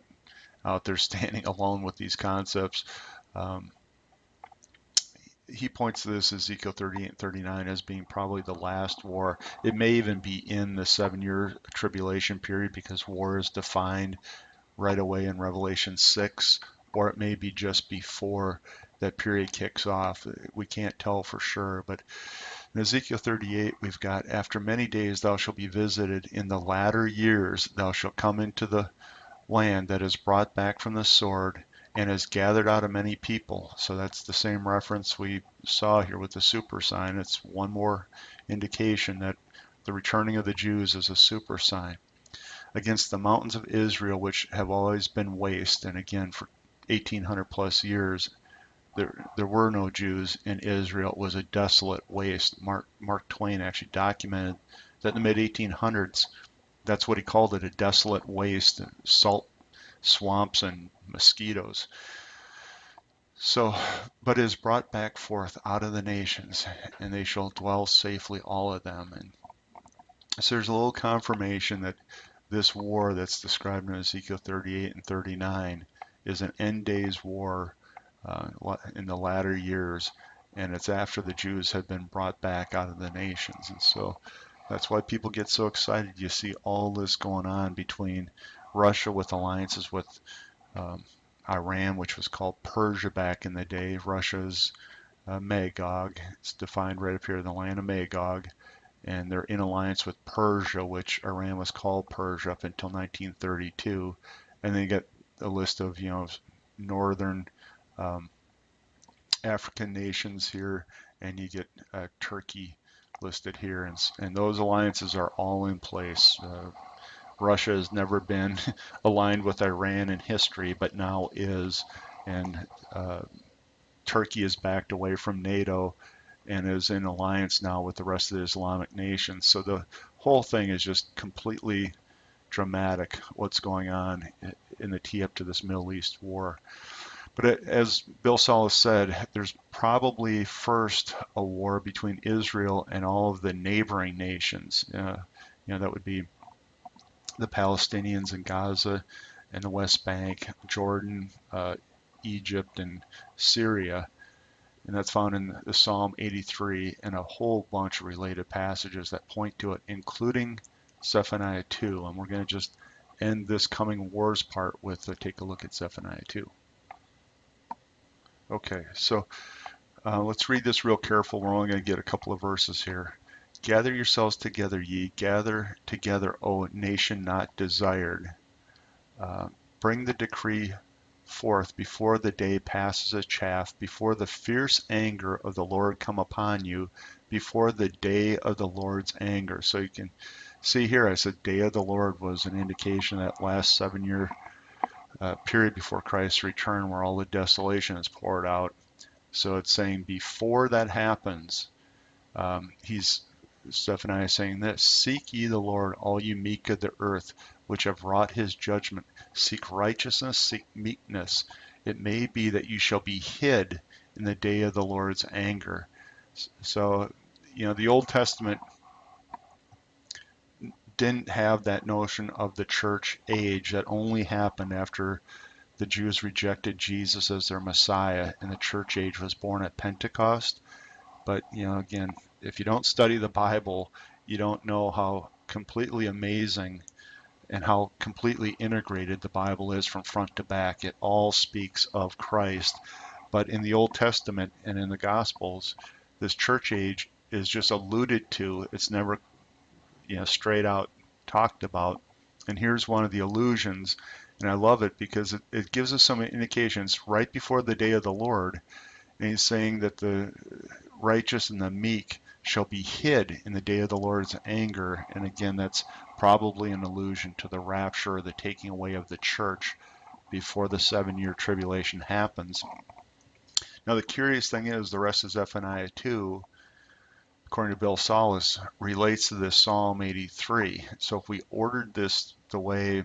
out there standing alone with these concepts. He points to this Ezekiel 38 and 39 as being probably the last war. It may even be in the 7-year tribulation period, because war is defined right away in Revelation 6, or it may be just before that period kicks off. We can't tell for sure, but in Ezekiel 38, we've got, after many days thou shalt be visited, in the latter years thou shalt come into the land that is brought back from the sword, and is gathered out of many people. So that's the same reference we saw here with the super sign. It's one more indication that the returning of the Jews is a super sign against the mountains of Israel, which have always been waste. And again, for 1800 plus years, there were no Jews in Israel. It was a desolate waste. Mark Twain actually documented that in the mid 1800s, that's what he called it, a desolate waste, salt swamps and mosquitoes. So, but is brought back forth out of the nations, and they shall dwell safely, all of them. And so there's a little confirmation that this war that's described in Ezekiel 38 and 39 is an end days war in the latter years, and it's after the Jews have been brought back out of the nations. And so that's why people get so excited. You see all this going on between Russia with alliances with Iran, which was called Persia back in the day. Russia's Magog. It's defined right up here in the land of Magog. And they're in alliance with Persia, which Iran was called Persia up until 1932. And then you get a list of, northern African nations here, and you get Turkey listed here. And those alliances are all in place. Russia has never been aligned with Iran in history, but now is. And Turkey is backed away from NATO and is in alliance now with the rest of the Islamic nations. So the whole thing is just completely dramatic, what's going on in the tee up to this Middle East war. But as Bill Salus said, there's probably first a war between Israel and all of the neighboring nations. That would be the Palestinians in Gaza and the West Bank, Jordan, Egypt, and Syria. And that's found in the Psalm 83 and a whole bunch of related passages that point to it, including Zephaniah 2. And we're going to just end this coming wars part with take a look at Zephaniah 2. Okay, so let's read this real careful. We're only going to get a couple of verses here. Gather yourselves together, ye. Gather together, O nation not desired. Bring the decree forth before the day passes as chaff, before the fierce anger of the Lord come upon you, before the day of the Lord's anger. So you can see here, I said day of the Lord was an indication of that last 7-year period before Christ's return where all the desolation is poured out. So it's saying before that happens, Zephaniah is saying this: seek ye the Lord, all you meek of the earth, which have wrought his judgment. Seek righteousness, seek meekness. It may be that you shall be hid in the day of the Lord's anger. So, the Old Testament didn't have that notion of the church age that only happened after the Jews rejected Jesus as their Messiah, and the church age was born at Pentecost. But, again, if you don't study the Bible, you don't know how completely amazing and how completely integrated the Bible is from front to back. It all speaks of Christ. But in the Old Testament and in the Gospels, this church age is just alluded to. It's never, straight out talked about. And here's one of the allusions, and I love it because it gives us some indications right before the day of the Lord. And he's saying that the righteous and the meek shall be hid in the day of the Lord's anger. And again, that's probably an allusion to the rapture, or the taking away of the church before the 7-year tribulation happens. Now, the curious thing is the rest of Zephaniah 2, according to Bill Salus, relates to this Psalm 83. So if we ordered this the way,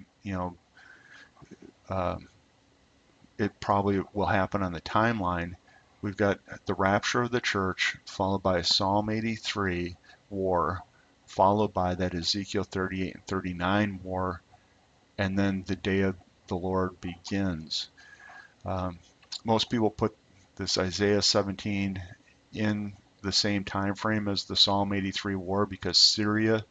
it probably will happen on the timeline. We've got the rapture of the church, followed by Psalm 83 war, followed by that Ezekiel 38 and 39 war, and then the day of the Lord begins. Most people put this Isaiah 17 in the same time frame as the Psalm 83 war because Syria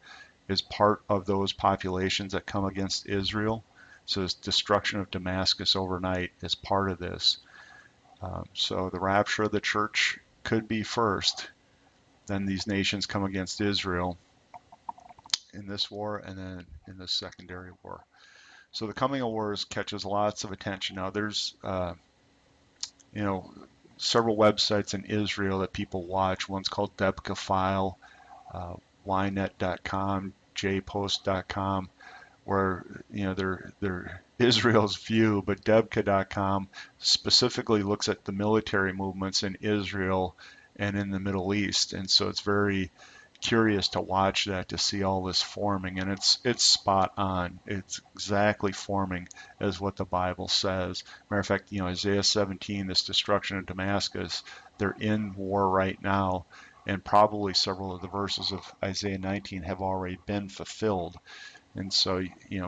is part of those populations that come against Israel. So this destruction of Damascus overnight is part of this. So the rapture of the church could be first. Then these nations come against Israel in this war and then in the secondary war. So the coming of wars catches lots of attention. Now there's, several websites in Israel that people watch. One's called Debka File, Ynet.com, JPost.com. where they're Israel's view, but Debka.com specifically looks at the military movements in Israel and in the Middle East, and so it's very curious to watch that, to see all this forming, and it's spot on. It's exactly forming as what the Bible says. Matter of fact, Isaiah 17, this destruction of Damascus, they're in war right now, and probably several of the verses of Isaiah 19 have already been fulfilled. And so,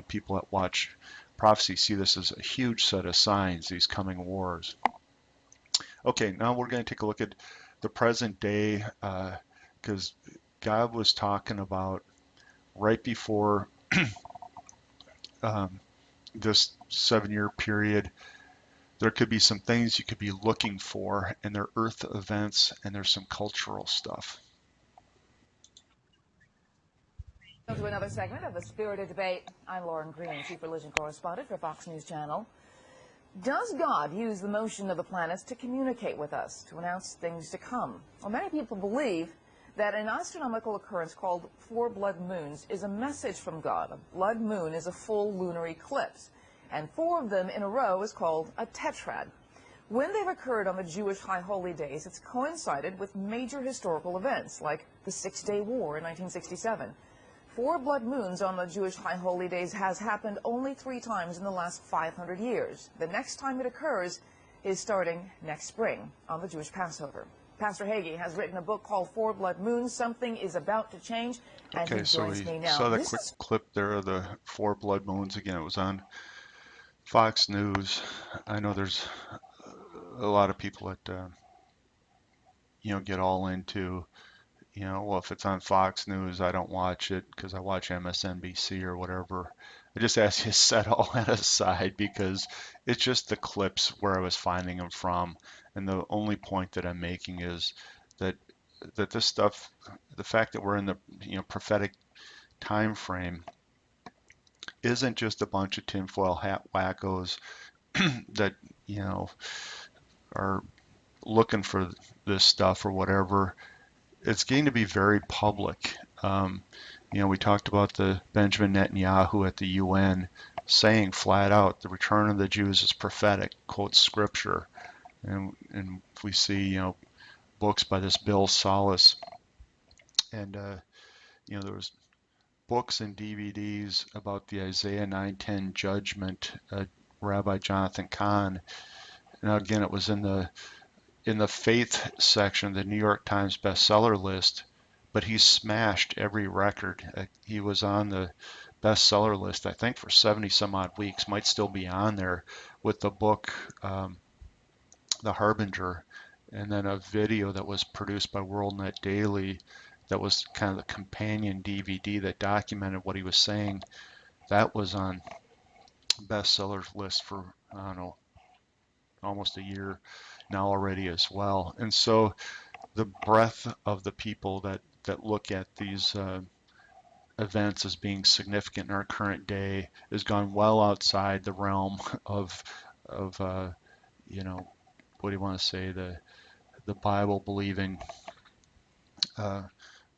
people that watch prophecy see this as a huge set of signs, these coming wars. Okay, now we're going to take a look at the present day, because God was talking about right before this 7-year period, there could be some things you could be looking for, and they're earth events, and there's some cultural stuff. To another segment of the Spirited Debate. I'm Lauren Green, Chief Religion Correspondent for Fox News Channel. Does God use the motion of the planets to communicate with us, to announce things to come? Well, many people believe that an astronomical occurrence called 4 blood moons is a message from God. A blood moon is a full lunar eclipse, and 4 of them in a row is called a tetrad. When they've occurred on the Jewish high holy days, it's coincided with major historical events, like the Six-Day War in 1967. 4 blood moons on the Jewish high holy days has happened only 3 times in the last 500 years. The next time it occurs is starting next spring on the Jewish Passover. Pastor Hagee has written a book called 4 Blood Moons. Something is about to change, and Okay, he so joins we me now. saw that quick clip there of the 4 blood moons. Again, it was on Fox News. I know there's a lot of people that get all into, well, if it's on Fox News, I don't watch it because I watch MSNBC or whatever. I just ask you to set all that aside, because it's just the clips where I was finding them from. And the only point that I'm making is that this stuff, the fact that we're in the prophetic time frame, isn't just a bunch of tinfoil hat wackos that are looking for this stuff or whatever. It's going to be very public. We talked about the Benjamin Netanyahu at the UN saying flat out, the return of the Jews is prophetic, quotes scripture. And we see, books by this Bill Salas, and there was books and DVDs about the Isaiah 9:10 judgment, Rabbi Jonathan Cahn. Now again, it was in the faith section of the New York Times bestseller list, but he smashed every record. He was on the bestseller list, I think, for 70 some odd weeks, might still be on there, with the book The Harbinger, and then a video that was produced by WorldNet Daily that was kind of the companion DVD that documented what he was saying. That was on bestsellers list for, I don't know, almost a year now already as well. And so the breadth of the people that look at these events as being significant in our current day has gone well outside the realm of what do you want to say, the Bible believing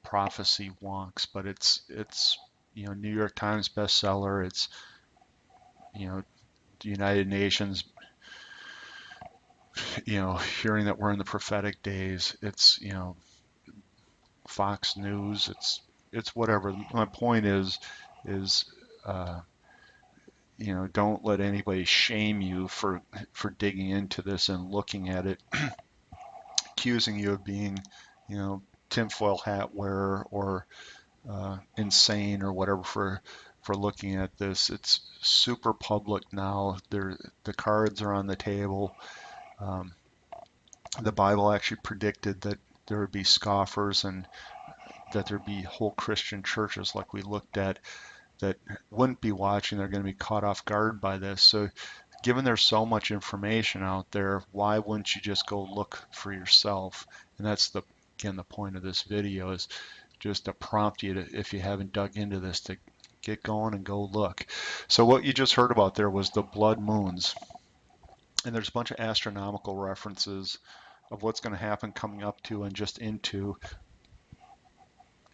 prophecy wonks. But it's New York Times bestseller. It's the United Nations hearing that we're in the prophetic days. It's Fox News. It's whatever. My point is don't let anybody shame you for digging into this and looking at it, accusing you of being tinfoil hat wearer or insane or whatever for looking at this. It's super public now. The cards are on the table. The Bible actually predicted that there would be scoffers and that there'd be whole Christian churches like we looked at that wouldn't be watching. They're going to be caught off guard by this. So given there's so much information out there, why wouldn't you just go look for yourself? And that's again the point of this video, is just to prompt you to, if you haven't dug into this, to get going and go look. So what you just heard about there was the blood moons. And there's a bunch of astronomical references of what's going to happen coming up to and just into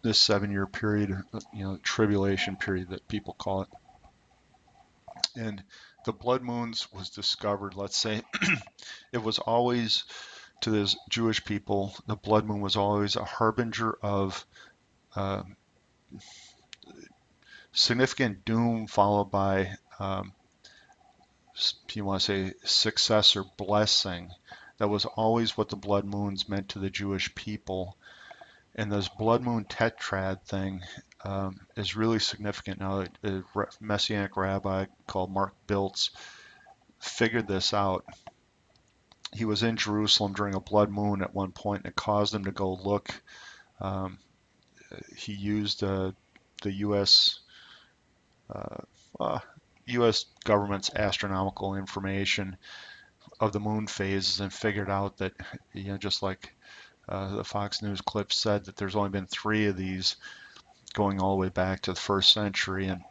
this 7-year period, tribulation period that people call it. And the blood moons was discovered, let's say, it was always, to this Jewish people, the blood moon was always a harbinger of uh, significant doom, followed by, if you want to say, success or blessing. That was always what the blood moons meant to the Jewish people. And this blood moon tetrad thing is really significant. Now, a Messianic rabbi called Mark Biltz figured this out. He was in Jerusalem during a blood moon at one point, and it caused him to go look. Um, he used the U.S. U.S. government's astronomical information of the moon phases and figured out that, just like the Fox News clip said, that there's only been 3 of these going all the way back to the 1st century. And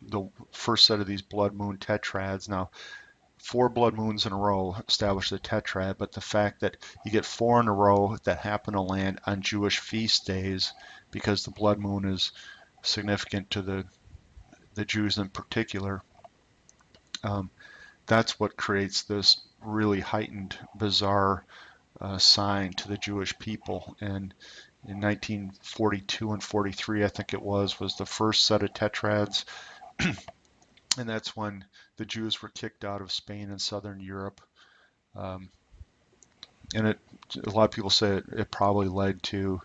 the first set of these blood moon tetrads, now 4 blood moons in a row establish the tetrad, but the fact that you get 4 in a row that happen to land on Jewish feast days, because the blood moon is significant to the Jews in particular, that's what creates this really heightened, bizarre sign to the Jewish people. And in 1942 and 43, I think it was the first set of tetrads. And that's when the Jews were kicked out of Spain and Southern Europe. And a lot of people say it probably led to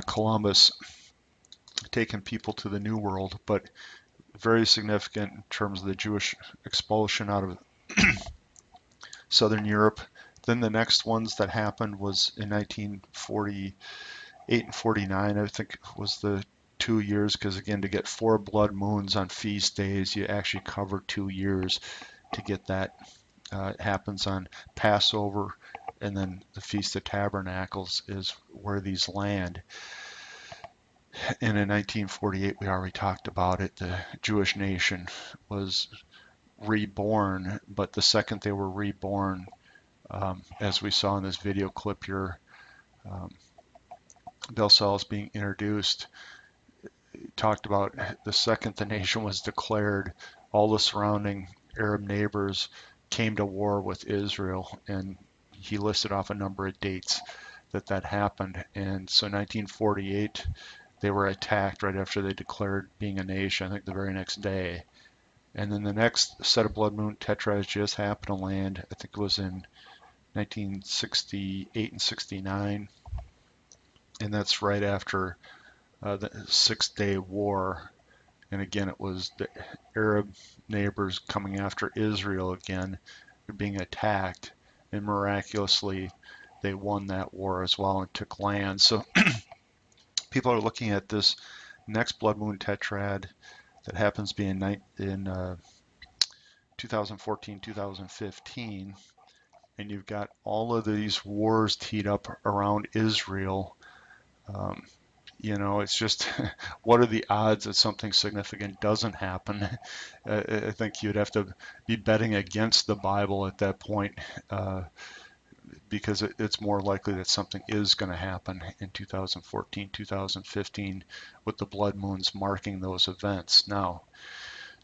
Columbus taking people to the New World, but very significant in terms of the Jewish expulsion out of Southern Europe. Then the next ones that happened was in 1948 and 49, I think was the 2 years, because again, to get 4 blood moons on feast days, you actually cover 2 years to get that. It happens on Passover, and then the Feast of Tabernacles is where these land. And in 1948, we already talked about it, the Jewish nation was reborn, but the second they were reborn, as we saw in this video clip here, Bill Sells being introduced, talked about the second the nation was declared, all the surrounding Arab neighbors came to war with Israel, and he listed off a number of dates that happened. And so 1948, they were attacked right after they declared being a nation, I think the very next day. And then the next set of blood moon tetrads just happened to land, I think it was in 1968 and 69. And that's right after the 6-Day War. And again, it was the Arab neighbors coming after Israel again. They're being attacked, and miraculously they won that war as well and took land. So people are looking at this next blood moon tetrad that happens to be in 2014, 2015, and you've got all of these wars teed up around Israel. It's just, what are the odds that something significant doesn't happen? I think you'd have to be betting against the Bible at that point, because it's more likely that something is going to happen in 2014, 2015, with the blood moons marking those events. Now,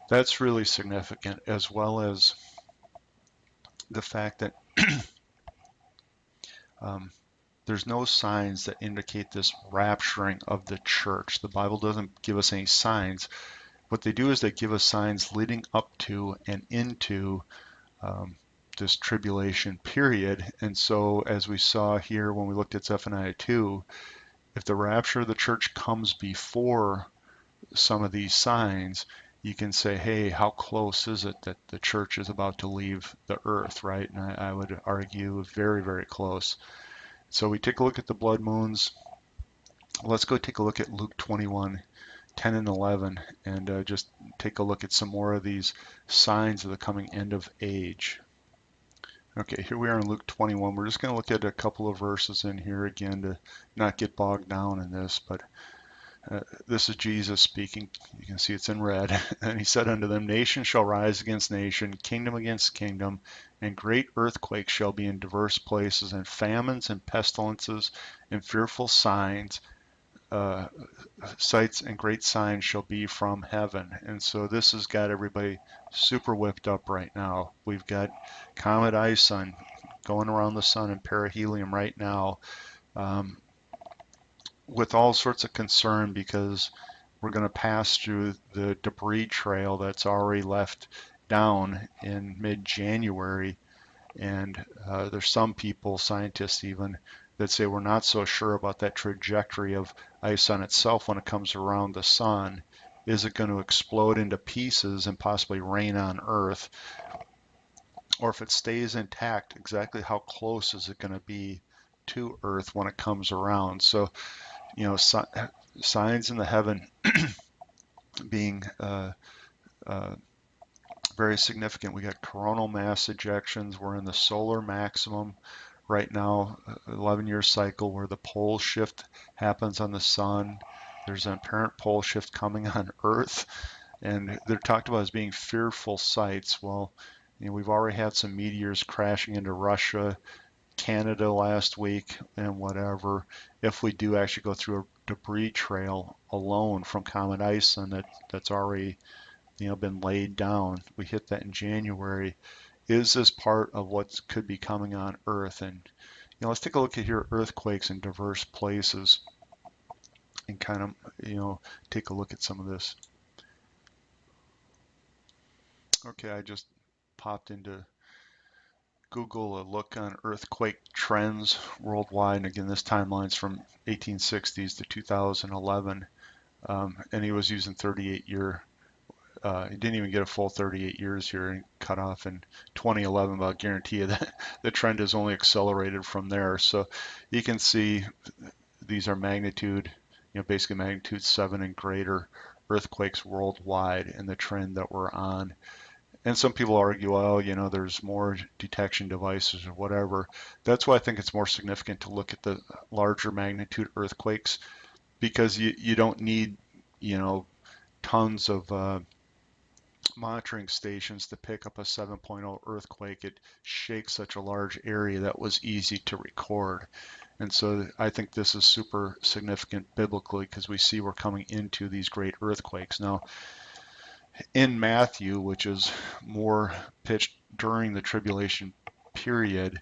that's really significant, as well as the fact that there's no signs that indicate this rapturing of the church. The Bible doesn't give us any signs. What they do is they give us signs leading up to and into this tribulation period. And so, as we saw here when we looked at Zephaniah 2, if the rapture of the church comes before some of these signs, you can say, hey, how close is it that the church is about to leave the earth, right? And I would argue very, very close. So we take a look at the blood moons. Let's go take a look at Luke 21, 10 and 11, and just take a look at some more of these signs of the coming end of age. Okay, here we are in Luke 21. We're just going to look at a couple of verses in here again to not get bogged down in this, but this is Jesus speaking. You can see it's in red. And he said unto them, nation shall rise against nation, kingdom against kingdom, and great earthquakes shall be in diverse places, and famines and pestilences and fearful signs uh, sights and great signs shall be from heaven. And so this has got everybody super whipped up right now. We've got Comet ISON going around the sun in perihelion right now, um, with all sorts of concern because we're going to pass through the debris trail that's already left down in mid-January. And there's some people, scientists even, that say we're not so sure about that trajectory of ISON itself when it comes around the sun. Is it going to explode into pieces and possibly rain on Earth? Or if it stays intact, exactly how close is it going to be to Earth when it comes around? So, signs in the heaven being very significant. We got coronal mass ejections. We're in the solar maximum right now, 11-year cycle where the pole shift happens on the sun. There's an apparent pole shift coming on Earth, and they're talked about as being fearful sights. Well, we've already had some meteors crashing into Russia, Canada last week, and whatever. If we do actually go through a debris trail alone from Comet ISON that's already been laid down, we hit that in January. Is this part of what could be coming on Earth? And let's take a look at here earthquakes in diverse places and kind of take a look at some of this. Okay, I just popped into Google a look on earthquake trends worldwide, and again this timeline's from 1860s to 2011, and he was using 38-year. He didn't even get a full 38 years here and cut off in 2011, but I'll guarantee you that the trend has only accelerated from there. So you can see these are magnitude, basically magnitude 7 and greater earthquakes worldwide and the trend that we're on. And some people argue, well, there's more detection devices or whatever. That's why I think it's more significant to look at the larger magnitude earthquakes, because you don't need, tons of monitoring stations to pick up a 7.0 earthquake. It shakes such a large area that was easy to record. And so I think this is super significant biblically because we see we're coming into these great earthquakes. Now, in Matthew, which is more pitched during the tribulation period,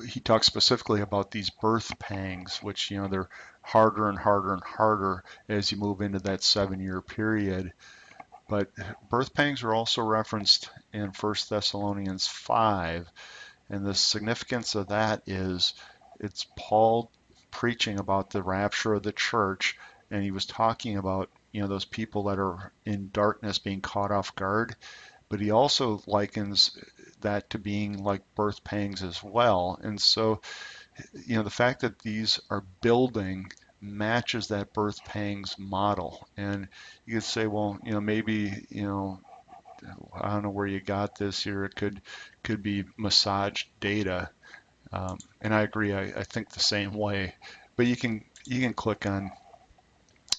he talks specifically about these birth pangs, which, they're harder and harder and harder as you move into that 7-year period. But birth pangs are also referenced in 1 Thessalonians 5. And the significance of that is it's Paul preaching about the rapture of the church. And he was talking about, those people that are in darkness being caught off guard. But he also likens that to being like birth pangs as well. And so, the fact that these are building matches that birth pangs model. And you could say, well, maybe, I don't know where you got this here. It could be massaged data. And I agree. I think the same way. But you can click on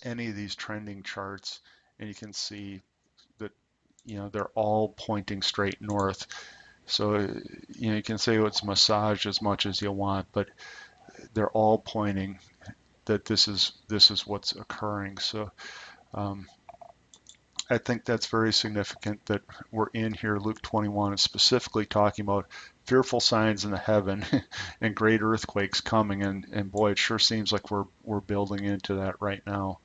any of these trending charts and you can see that, they're all pointing straight north. So, you can say it's massaged as much as you want, but they're all pointing that this is what's occurring. So I think that's very significant that we're in here. Luke 21 is specifically talking about fearful signs in the heaven and great earthquakes coming. And boy, it sure seems like we're building into that right now.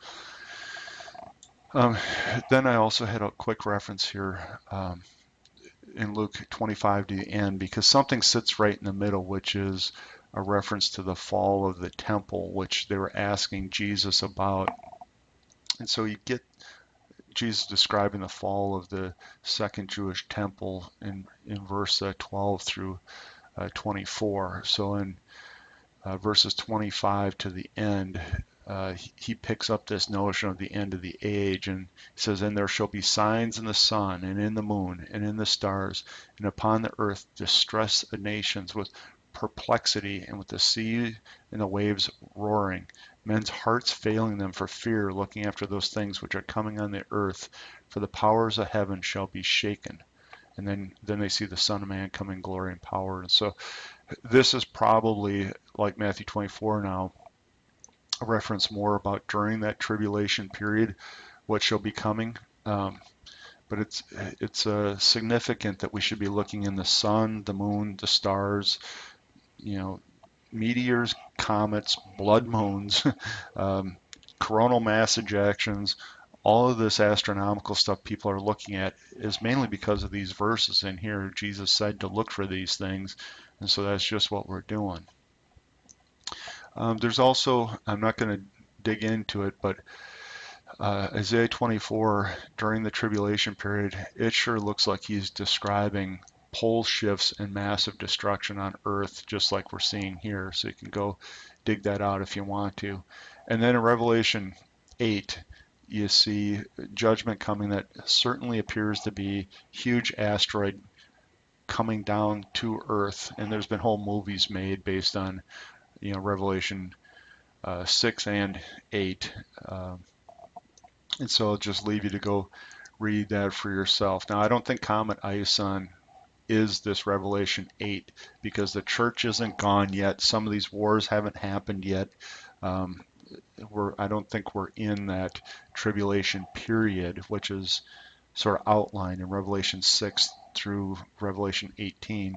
Then I also had a quick reference here in Luke 25 to the end, because something sits right in the middle, which is a reference to the fall of the temple, which they were asking Jesus about. And so you get Jesus describing the fall of the second Jewish temple in verse 12 through 24. So in verses 25 to the end, he picks up this notion of the end of the age, and he says, "And there shall be signs in the sun and in the moon and in the stars, and upon the earth distress of nations with perplexity, and with the sea and the waves roaring, men's hearts failing them for fear, looking after those things which are coming on the earth, for the powers of heaven shall be shaken." And then they see the Son of Man come in glory and power. And so this is probably like Matthew 24 now, reference more about during that tribulation period, what shall be coming. Um, but it's significant that we should be looking in the sun, the moon, the stars, you know, meteors, comets, blood moons, um, coronal mass ejections. All of this astronomical stuff people are looking at is mainly because of these verses in here. Jesus said to look for these things, and so that's just what we're doing. There's also, I'm not going to dig into it, but Isaiah 24, during the tribulation period, it sure looks like he's describing pole shifts and massive destruction on earth, just like we're seeing here. So you can go dig that out if you want to. And then in Revelation 8, you see judgment coming that certainly appears to be huge asteroid coming down to earth. And there's been whole movies made based on, Revelation 6 and 8. And so I'll just leave you to go read that for yourself. Now, I don't think Comet Ison is this Revelation 8 because the church isn't gone yet. Some of these wars haven't happened yet. Um, I don't think we're in that tribulation period, which is sort of outlined in Revelation 6 through Revelation 18.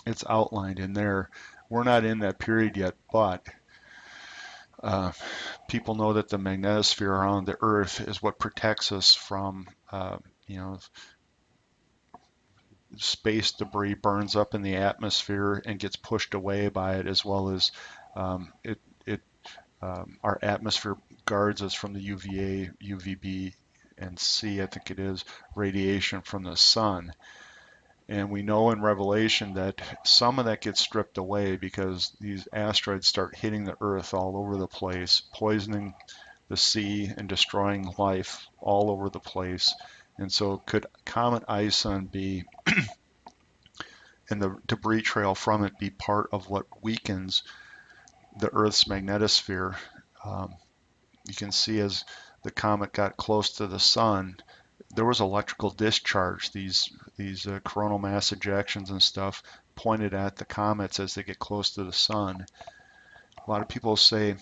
It's outlined in there. We're not in that period yet, but people know that the magnetosphere around the Earth is what protects us from, space debris burns up in the atmosphere and gets pushed away by it, as well as our atmosphere guards us from the UVA, UVB, and C, I think it is, radiation from the sun. And we know in Revelation that some of that gets stripped away because these asteroids start hitting the Earth all over the place, poisoning the sea and destroying life all over the place. And so could Comet Ison be, and the debris trail from it, be part of what weakens the Earth's magnetosphere? You can see as the comet got close to the sun, there was electrical discharge. These coronal mass ejections and stuff pointed at the comets as they get close to the sun. A lot of people say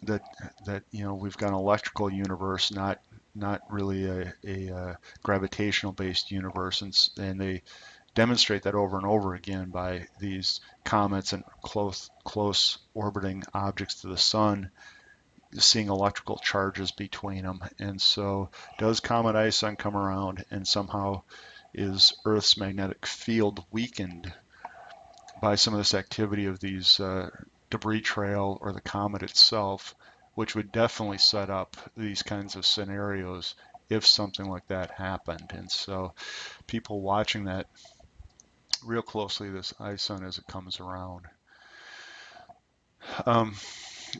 that we've got an electrical universe, not really a gravitational based universe, and they demonstrate that over and over again by these comets and close orbiting objects to the sun, seeing electrical charges between them. And so does Comet Ison come around, and somehow is Earth's magnetic field weakened by some of this activity of these debris trail or the comet itself, which would definitely set up these kinds of scenarios if something like that happened. And so people watching that real closely, this Ison, as it comes around.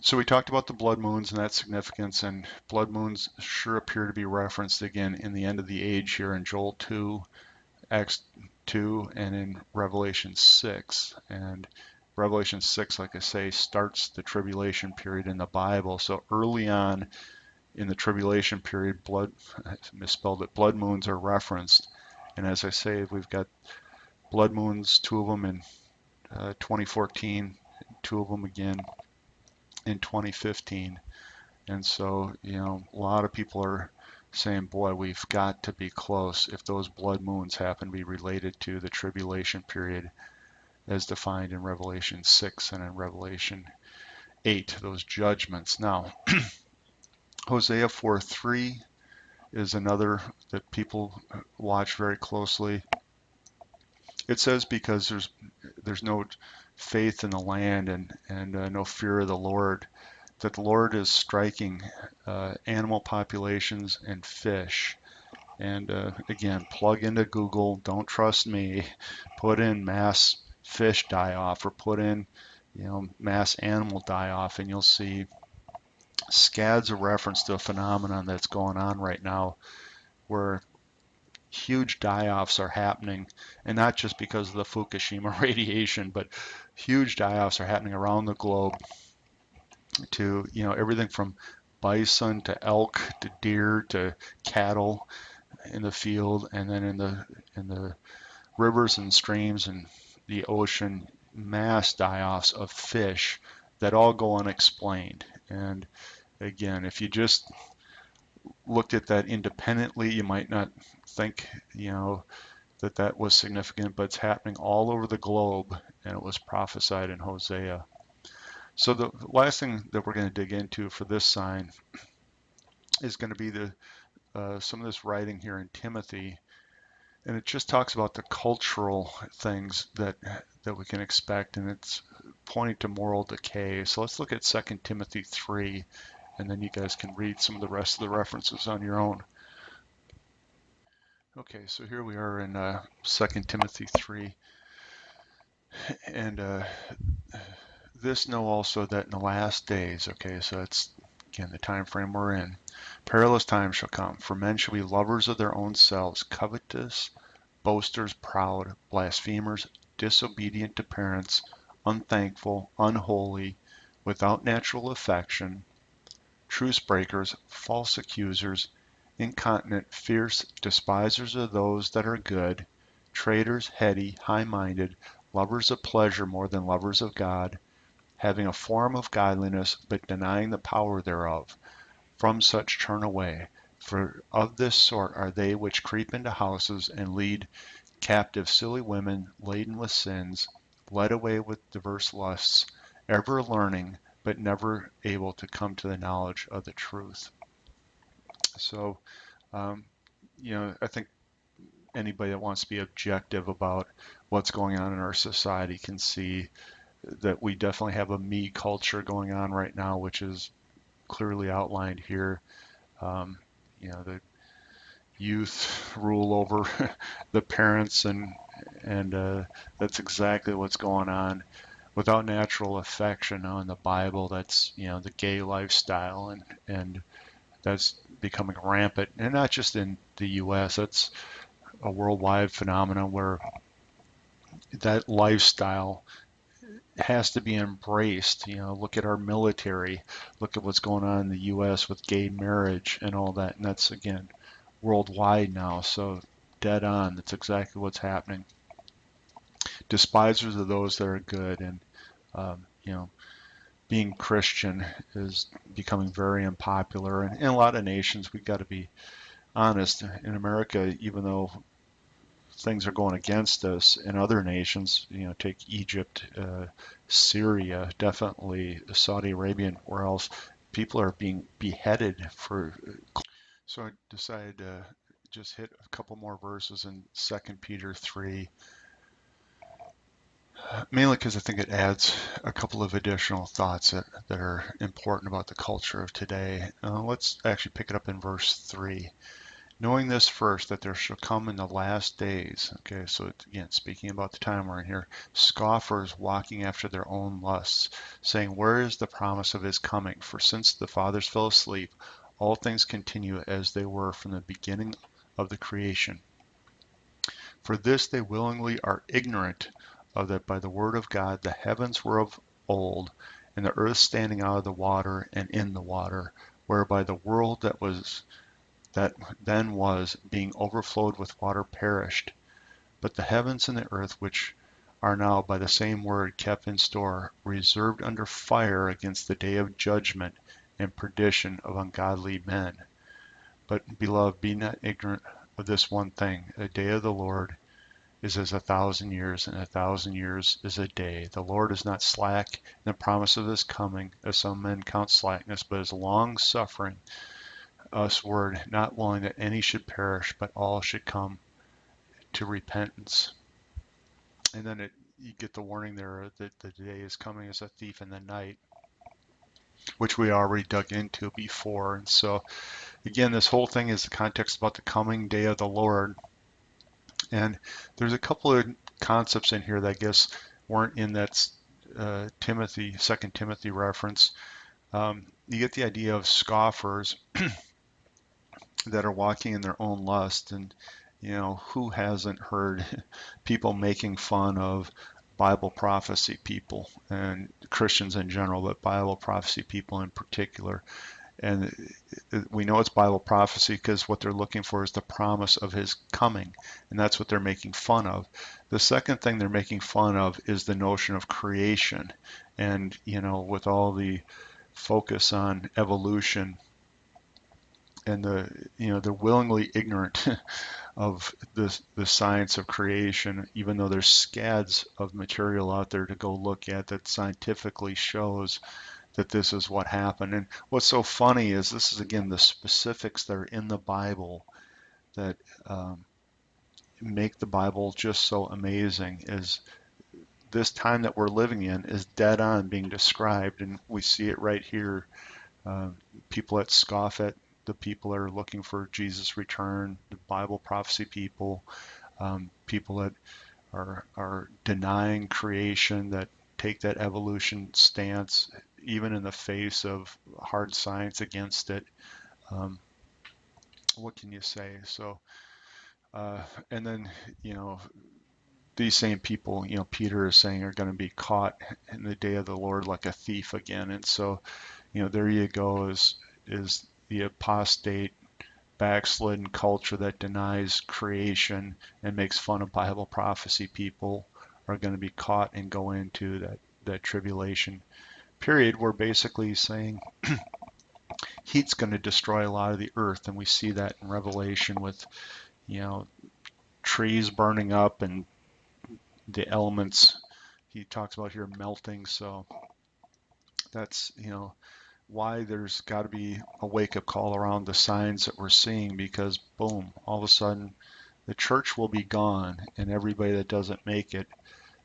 So we talked about the blood moons and that significance, and blood moons sure appear to be referenced again in the end of the age here in Joel 2, Acts 2, and in Revelation 6. And Revelation 6, like I say, starts the tribulation period in the Bible. So early on in the tribulation period, blood moons are referenced. And as I say, we've got blood moons, 2 of them in 2014, 2 of them again in 2015. And so, a lot of people are saying, boy, we've got to be close if those blood moons happen to be related to the tribulation period as defined in Revelation 6 and in Revelation 8, those judgments. Now, Hosea 4:3 is another that people watch very closely. It says, because there's no faith in the land and no fear of the Lord, that the Lord is striking animal populations and fish. And again, plug into Google, don't trust me, put in mass fish die-off or put in mass animal die-off, and you'll see scads of reference to a phenomenon that's going on right now where huge die-offs are happening, and not just because of the Fukushima radiation, but huge die-offs are happening around the globe to everything from bison to elk to deer to cattle in the field, and then in the rivers and streams and the ocean, mass die-offs of fish that all go unexplained. And again, if you just looked at that independently, you might not think, that that was significant, but it's happening all over the globe, and it was prophesied in Hosea. So the last thing that we're going to dig into for this sign is going to be some of this writing here in Timothy, and it just talks about the cultural things that we can expect, and it's pointing to moral decay. So let's look at 2 Timothy 3, and then you guys can read some of the rest of the references on your own. Okay, so here we are in 2 Timothy 3, and this know also that in the last days, okay, so that's again the time frame we're in, perilous times shall come, for men shall be lovers of their own selves, covetous, boasters, proud, blasphemers, disobedient to parents, unthankful, unholy, without natural affection, truce breakers, false accusers, incontinent, fierce, despisers of those that are good, traitors, heady, high-minded, lovers of pleasure more than lovers of God, having a form of godliness, but denying the power thereof. From such turn away. For of this sort are they which creep into houses and lead captive silly women laden with sins, led away with diverse lusts, ever learning, but never able to come to the knowledge of the truth. So, I think anybody that wants to be objective about what's going on in our society can see that we definitely have a me culture going on right now, which is clearly outlined here. The youth rule over the parents, and that's exactly what's going on. Without natural affection in the Bible, that's the gay lifestyle, and that's becoming rampant, and not just in the U.S. That's a worldwide phenomenon where that lifestyle has to be embraced. Look at our military, look at what's going on in the U.S. with gay marriage and all that, and that's again worldwide now. So dead on, that's exactly what's happening. Despisers of those that are good, and being Christian is becoming very unpopular, and in a lot of nations. We've got to be honest. In America, even though things are going against us in other nations, take Egypt, Syria, definitely Saudi Arabia, and where else, people are being beheaded for. So I decided to just hit a couple more verses in 2 Peter 3, mainly because I think it adds a couple of additional thoughts that are important about the culture of today. Let's actually pick it up in verse 3. Knowing this first, that there shall come in the last days, okay, so it's, again, speaking about the time we're in here, scoffers walking after their own lusts, saying, where is the promise of his coming? For since the fathers fell asleep, all things continue as they were from the beginning of the creation. For this they willingly are ignorant of that by the word of God the heavens were of old, and the earth standing out of the water and in the water, whereby the world that then was, being overflowed with water, perished. But the heavens and the earth, which are now by the same word kept in store, reserved under fire against the day of judgment and perdition of ungodly men. But, beloved, be not ignorant of this one thing: a day of the Lord is as 1,000 years, and 1,000 years is a day. The Lord is not slack in the promise of his coming, as some men count slackness, but is long-suffering us word, not willing that any should perish, but all should come to repentance. And then you get the warning there that the day is coming as a thief in the night, which we already dug into before. And so, again, this whole thing is the context about the coming day of the Lord. And there's a couple of concepts in here that I guess weren't in that 2 Timothy reference. You get the idea of scoffers that are walking in their own lust, and who hasn't heard people making fun of Bible prophecy people and Christians in general, but Bible prophecy people in particular. And we know it's Bible prophecy because what they're looking for is the promise of his coming, and that's what they're making fun of. The second thing they're making fun of is the notion of creation, And, with all the focus on evolution and they're willingly ignorant of the science of creation, even though there's scads of material out there to go look at that scientifically shows that this is what happened. And what's so funny is this is, again, the specifics that are in the Bible that make the Bible just so amazing. Is this time that we're living in is dead on being described, and we see it right here. People that scoff at the people that are looking for Jesus' return, the Bible prophecy people, people that are denying creation, that take that evolution stance, even in the face of hard science against it. What can you say? So, and then, these same people, Peter is saying, are going to be caught in the day of the Lord like a thief again. And so, there you go, is the apostate, backslidden culture that denies creation and makes fun of Bible prophecy people are going to be caught and go into that tribulation period, where basically saying heat's going to destroy a lot of the earth. And we see that in Revelation with, trees burning up and the elements he talks about here melting. So that's, why there's got to be a wake-up call around the signs that we're seeing, because boom, all of a sudden the church will be gone, and everybody that doesn't make it,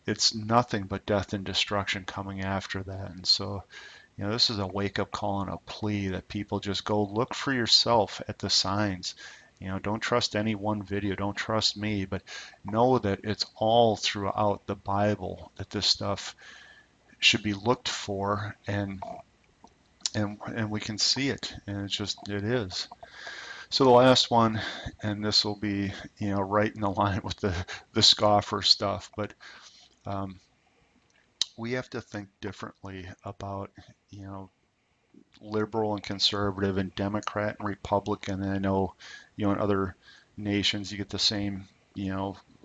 it's nothing but death and destruction coming after that. And so, this is a wake-up call and a plea that people just go look for yourself at the signs. Don't trust any one video, don't trust me, but know that it's all throughout the Bible that this stuff should be looked for, and we can see it, and it is. So the last one, and this will be, right in the line with the scoffer stuff, but we have to think differently about, liberal and conservative and Democrat and Republican. And I know, in other nations you get the same,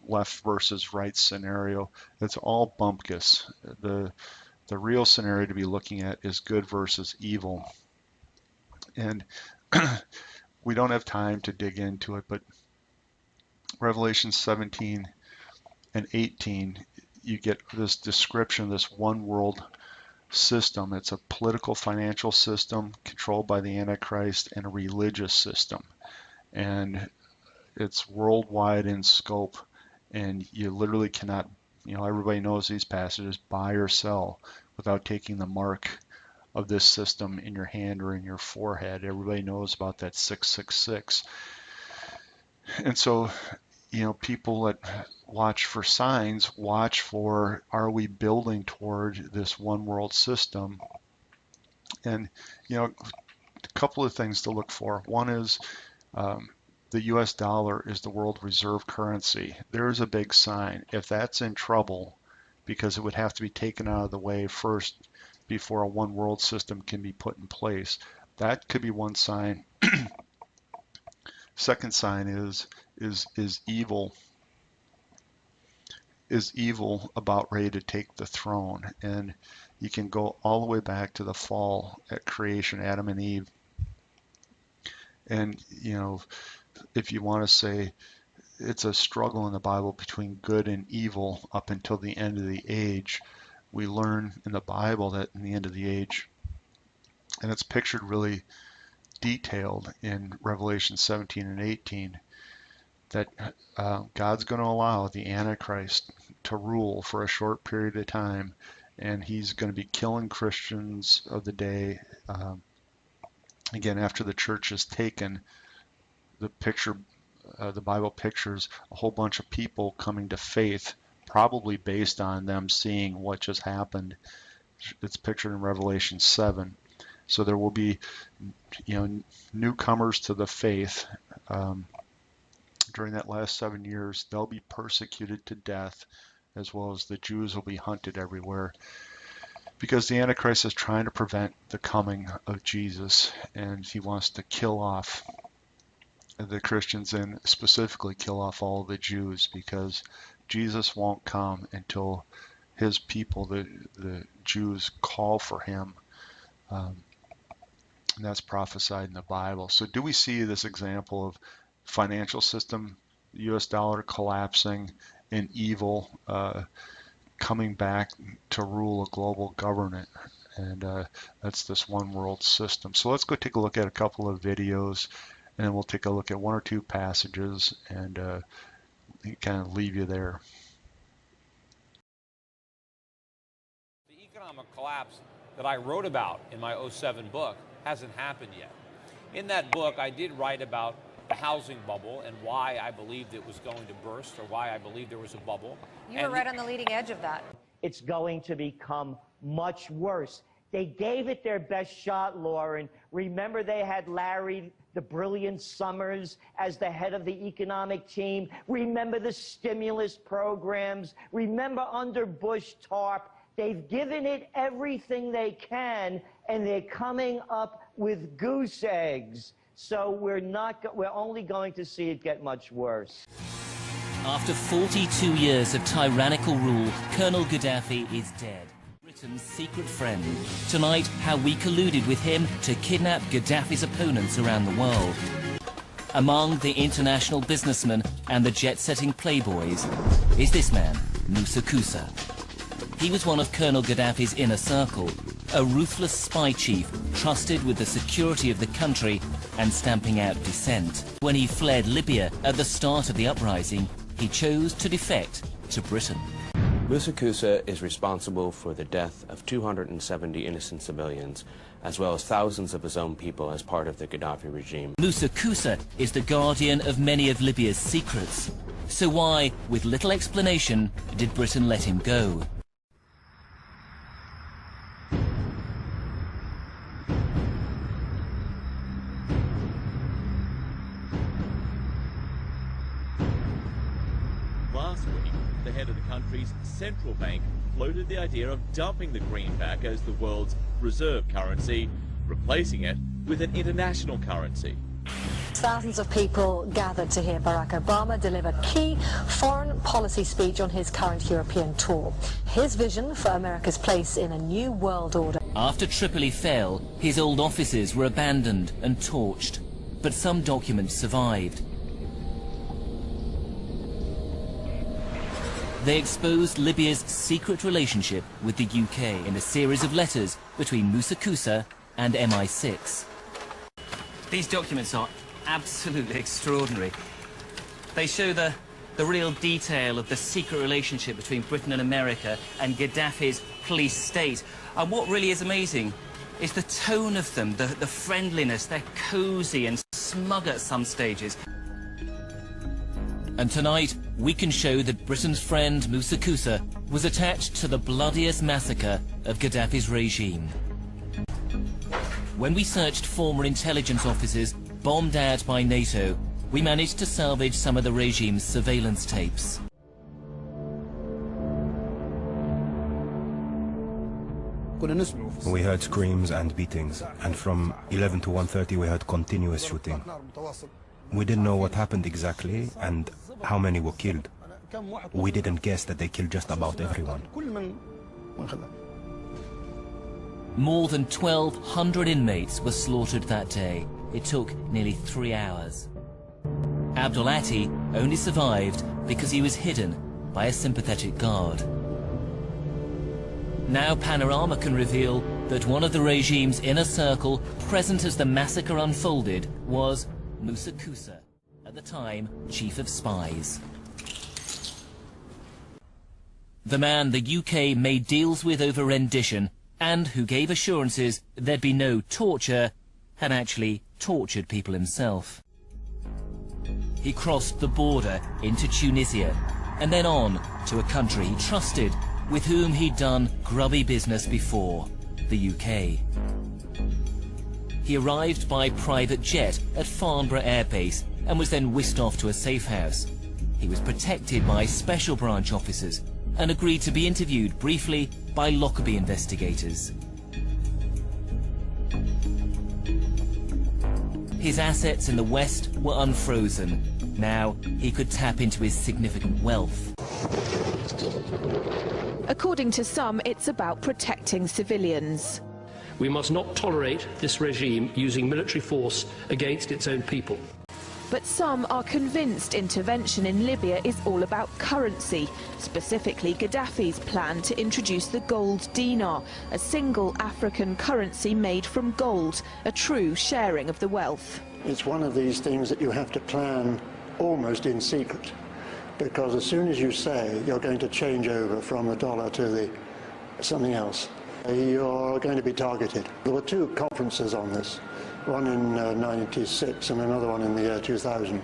left versus right scenario. It's all bumpkus. The real scenario to be looking at is good versus evil. And we don't have time to dig into it, but Revelation 17 and 18, you get this description of this one world system. It's a political financial system controlled by the Antichrist, and a religious system. And it's worldwide in scope, and you literally cannot, everybody knows these passages, buy or sell without taking the mark of this system in your hand or in your forehead. Everybody knows about that 666. And so, people that watch for signs, watch for, are we building toward this one world system? And, a couple of things to look for. One is the US dollar is the world reserve currency. There is a big sign. If that's in trouble, because it would have to be taken out of the way first before a one world system can be put in place, that could be one sign. Second sign is evil. Is evil about ready to take the throne? And you can go all the way back to the fall at creation, Adam and Eve. And, if you want to say it's a struggle in the Bible between good and evil up until the end of the age, we learn in the Bible that in the end of the age, and it's pictured really detailed in Revelation 17 and 18, that God's going to allow the Antichrist to rule for a short period of time, and he's going to be killing Christians of the day. Again, after the church is taken, the Bible pictures a whole bunch of people coming to faith, probably based on them seeing what just happened. It's pictured in Revelation 7. So there will be, newcomers to the faith. During that last 7 years, they'll be persecuted to death, as well as the Jews will be hunted everywhere, because the Antichrist is trying to prevent the coming of Jesus, and he wants to kill off the Christians, and specifically kill off all the Jews, because Jesus won't come until his people, the Jews call for him. And that's prophesied in the Bible. So do we see this example of financial system, the US dollar collapsing, and evil coming back to rule a global government? And that's this one world system. So let's go take a look at a couple of videos, and then we'll take a look at one or two passages and kind of leave you there. The economic collapse that I wrote about in my 2007 book hasn't happened yet. In that book, I did write about the housing bubble and why I believed it was going to burst, or why I believed there was a bubble. You were right on the leading edge of that. It's going to become much worse. They gave it their best shot, Lauren. Remember, they had Larry, the brilliant Summers, as the head of the economic team. Remember the stimulus programs. Remember under Bush TARP. They've given it everything they can, and they're coming up with goose eggs. So we're only going to see it get much worse. After 42 years of tyrannical rule, Colonel Gaddafi is dead. Britain's secret friend. Tonight, how we colluded with him to kidnap Gaddafi's opponents around the world. Among the international businessmen and the jet-setting playboys is this man, Moussa Koussa. He was one of Colonel Gaddafi's inner circle, a ruthless spy chief trusted with the security of the country and stamping out dissent. When he fled Libya at the start of the uprising, he chose to defect to Britain. Moussa Koussa is responsible for the death of 270 innocent civilians, as well as thousands of his own people as part of the Gaddafi regime. Moussa Koussa is the guardian of many of Libya's secrets. So why, with little explanation, did Britain let him go? Last week, the head of the country's central bank floated the idea of dumping the greenback as the world's reserve currency, replacing it with an international currency. Thousands of people gathered to hear Barack Obama deliver key foreign policy speech on his current European tour. His vision for America's place in a new world order. After Tripoli fell, his old offices were abandoned and torched, but some documents survived. They exposed Libya's secret relationship with the UK in a series of letters between Moussa Koussa and MI6. These documents are absolutely extraordinary. They show the real detail of the secret relationship between Britain and America and Gaddafi's police state. And what really is amazing is the tone of them, the friendliness. They're cozy and smug at some stages. And tonight, we can show that Britain's friend Moussa Koussa was attached to the bloodiest massacre of Gaddafi's regime. When we searched former intelligence offices bombed out by NATO, we managed to salvage some of the regime's surveillance tapes. We heard screams and beatings, and from 11 to 1:30 we heard continuous shooting. We didn't know what happened exactly and how many were killed. We didn't guess that they killed just about everyone. More than 1,200 inmates were slaughtered that day. It took nearly 3 hours. Abdul Atti only survived because he was hidden by a sympathetic guard. Now Panorama can reveal that one of the regime's inner circle, present as the massacre unfolded, was Moussa Koussa, at the time chief of spies. The man the UK made deals with over rendition, and who gave assurances there'd be no torture, had actually tortured people himself. He crossed the border into Tunisia, and then on to a country he trusted, with whom he'd done grubby business before, the UK. He arrived by private jet at Farnborough Air Base and was then whisked off to a safe house. He was protected by special branch officers and agreed to be interviewed briefly by Lockerbie investigators. His assets in the West were unfrozen. Now he could tap into his significant wealth. According to some, it's about protecting civilians. We must not tolerate this regime using military force against its own people. But some are convinced intervention in Libya is all about currency, specifically Gaddafi's plan to introduce the gold dinar, a single African currency made from gold, a true sharing of the wealth. It's one of these things that you have to plan almost in secret, because as soon as you say you're going to change over from the dollar to something else, you're going to be targeted. There were two conferences on this, one in 96 and another one in the year 2000,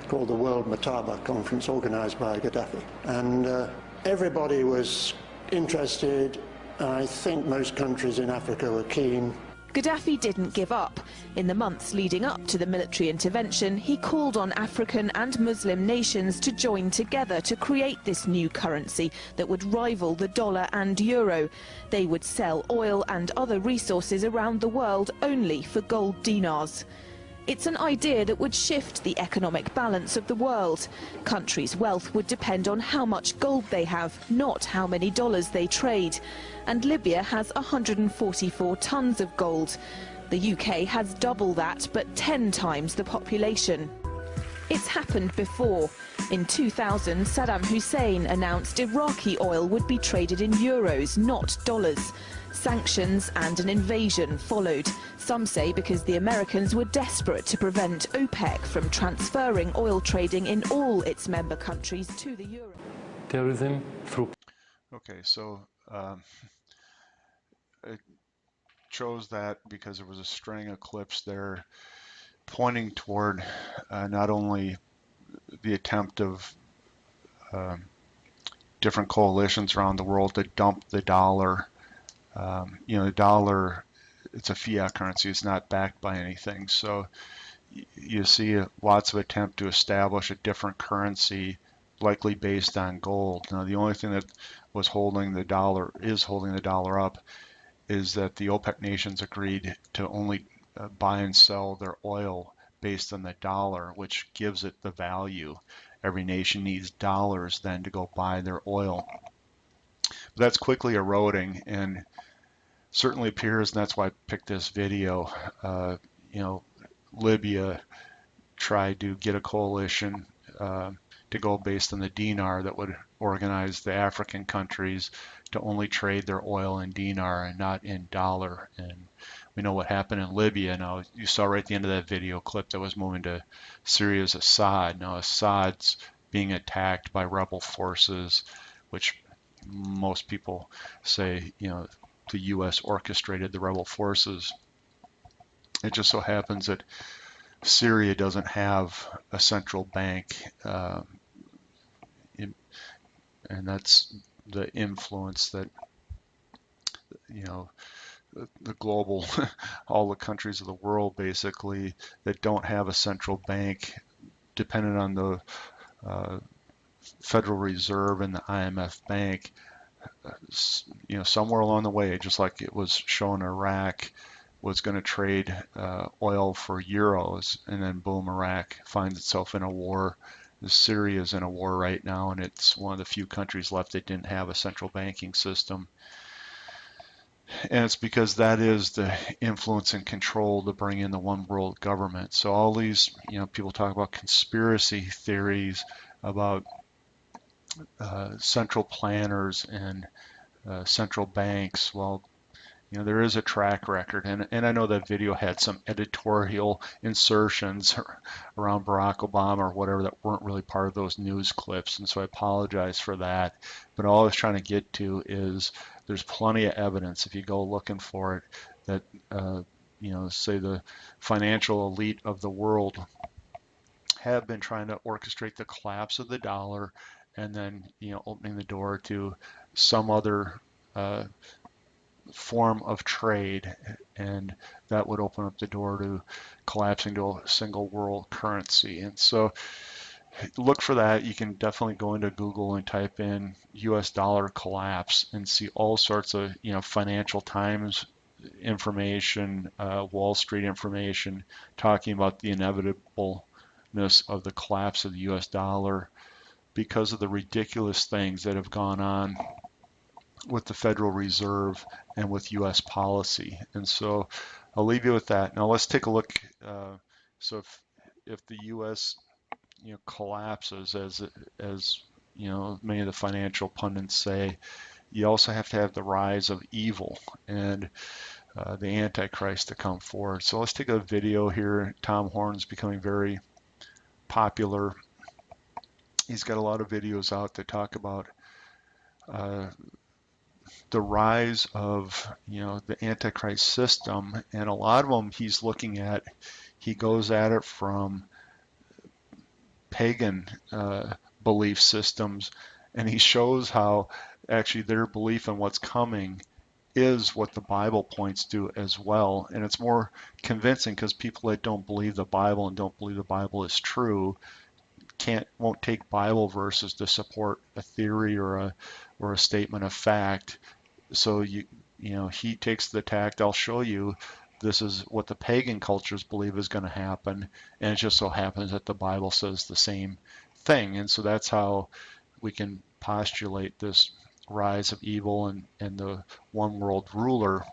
called the World Mataba Conference, organized by Gaddafi. And everybody was interested. I think most countries in Africa were keen. Gaddafi didn't give up. In the months leading up to the military intervention, he called on African and Muslim nations to join together to create this new currency that would rival the dollar and euro. They would sell oil and other resources around the world only for gold dinars. It's an idea that would shift the economic balance of the world. Countries' wealth would depend on how much gold they have, not how many dollars they trade. And Libya has 144 tons of gold. The UK has double that, but 10 times the population. It's happened before. In 2000, Saddam Hussein announced Iraqi oil would be traded in euros, not dollars. Sanctions and an invasion followed. Some say because the Americans were desperate to prevent OPEC from transferring oil trading in all its member countries to the euro. Terrorism through. Okay, so I chose that because there was a string of clips there pointing toward not only the attempt of different coalitions around the world to dump the dollar. The dollar, it's a fiat currency, it's not backed by anything. So you see lots of attempt to establish a different currency, likely based on gold. Now, the only thing that was holding the dollar up is that the OPEC nations agreed to only buy and sell their oil based on the dollar, which gives it the value. Every nation needs dollars then to go buy their oil. But that's quickly eroding, and certainly appears, and that's why I picked this video. Libya tried to get a coalition to go based on the dinar that would organize the African countries to only trade their oil in dinar and not in dollar. And we know what happened in Libya. Now, you saw right at the end of that video clip that was moving to Syria's Assad. Now, Assad's being attacked by rebel forces, which most people say, the U.S. orchestrated the rebel forces. It just so happens that Syria doesn't have a central bank, and that's the influence that, the global, all the countries of the world basically that don't have a central bank, dependent on the Federal Reserve and the IMF bank, somewhere along the way, just like it was shown Iraq was going to trade oil for euros, and then boom, Iraq finds itself in a war. Syria is in a war right now, and it's one of the few countries left that didn't have a central banking system. And it's because that is the influence and control to bring in the one world government. So all these, people talk about conspiracy theories about central planners and central banks. Well, there is a track record, and I know that video had some editorial insertions around Barack Obama or whatever that weren't really part of those news clips, and so I apologize for that. But all I was trying to get to is there's plenty of evidence, if you go looking for it, that say the financial elite of the world have been trying to orchestrate the collapse of the dollar, and then opening the door to some other form of trade, and that would open up the door to collapsing to a single world currency. And so look for that. You can definitely go into Google and type in US dollar collapse and see all sorts of Financial Times information, Wall Street information talking about the inevitableness of the collapse of the US dollar because of the ridiculous things that have gone on with the Federal Reserve and with U.S. policy. And so I'll leave you with that. Now let's take a look. So if the U.S. collapses, as many of the financial pundits say, you also have to have the rise of evil and the Antichrist to come forward. So let's take a video here. Tom Horn's becoming very popular. He's got a lot of videos out that talk about the rise of the Antichrist system, and a lot of them he's looking at. He goes at it from pagan belief systems, and he shows how actually their belief in what's coming is what the Bible points to as well. And it's more convincing because people that don't believe the Bible and don't believe the Bible is true won't take Bible verses to support a theory or a statement of fact. So he takes the tact, I'll show you this is what the pagan cultures believe is going to happen, and it just so happens that the Bible says the same thing. And so that's how we can postulate this rise of evil and the one world ruler,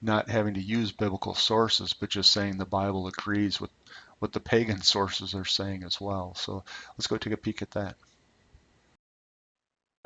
not having to use biblical sources, but just saying the Bible agrees with what the pagan sources are saying as well. So let's go take a peek at that.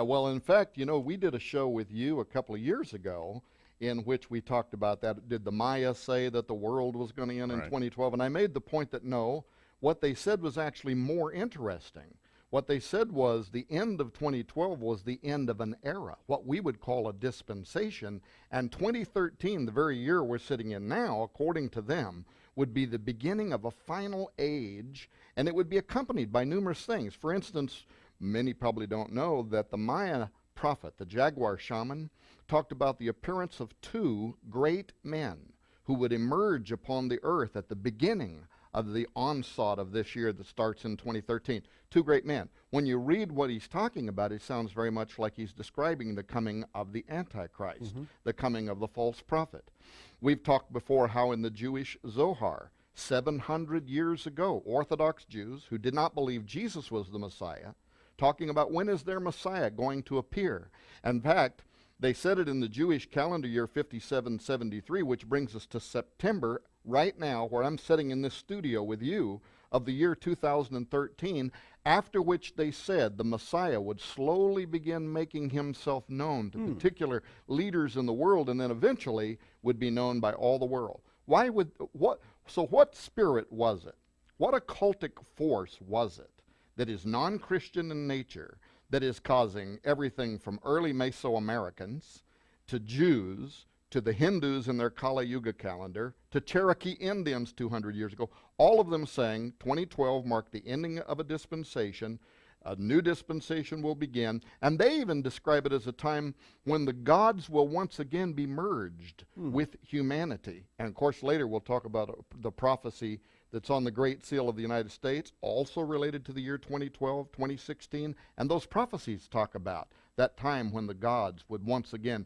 Well, in fact, we did a show with you a couple of years ago in which we talked about that. Did the Maya say that the world was going to end in 2012? And I made the point that no, what they said was actually more interesting. What they said was the end of 2012 was the end of an era, what we would call a dispensation, and 2013, the very year we're sitting in now, according to them, would be the beginning of a final age, and it would be accompanied by numerous things. For instance, many probably don't know that the Maya prophet, the jaguar shaman, talked about the appearance of two great men who would emerge upon the earth at the beginning of the onslaught of this year that starts in 2013. Two great men. When you read what he's talking about, it sounds very much like he's describing the coming of the Antichrist, the coming of the false prophet. We've talked before how in the Jewish Zohar, 700 years ago, Orthodox Jews who did not believe Jesus was the Messiah, talking about when is their Messiah going to appear. In fact, they said it in the Jewish calendar year 5773, which brings us to September right now, where I'm sitting in this studio with you, of the year 2013, after which they said the Messiah would slowly begin making himself known to particular leaders in the world, and then eventually would be known by all the world. So what spirit was it? What occultic force was it that is non-Christian in nature, that is causing everything from early Mesoamericans to Jews to the Hindus in their Kali Yuga calendar to Cherokee Indians 200 years ago, all of them saying 2012 marked the ending of a dispensation, a new dispensation will begin, and they even describe it as a time when the gods will once again be merged with humanity. And of course later we'll talk about the prophecy that's on the Great Seal of the United States, also related to the year 2012, 2016, and those prophecies talk about that time when the gods would once again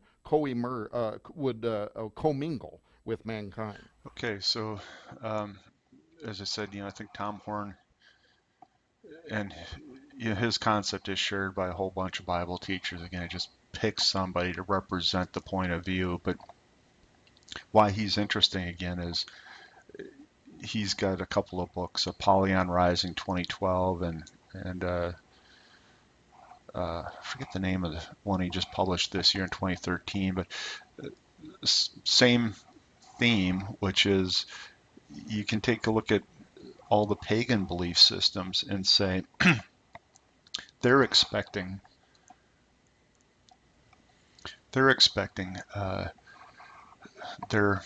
commingle with mankind. Okay, so as I said, I think Tom Horn and his concept is shared by a whole bunch of Bible teachers. Again, it just picks somebody to represent the point of view, but why he's interesting again is he's got a couple of books, Apollyon Rising 2012 and I forget the name of the one he just published this year in 2013, but same theme, which is you can take a look at all the pagan belief systems and say they're expecting their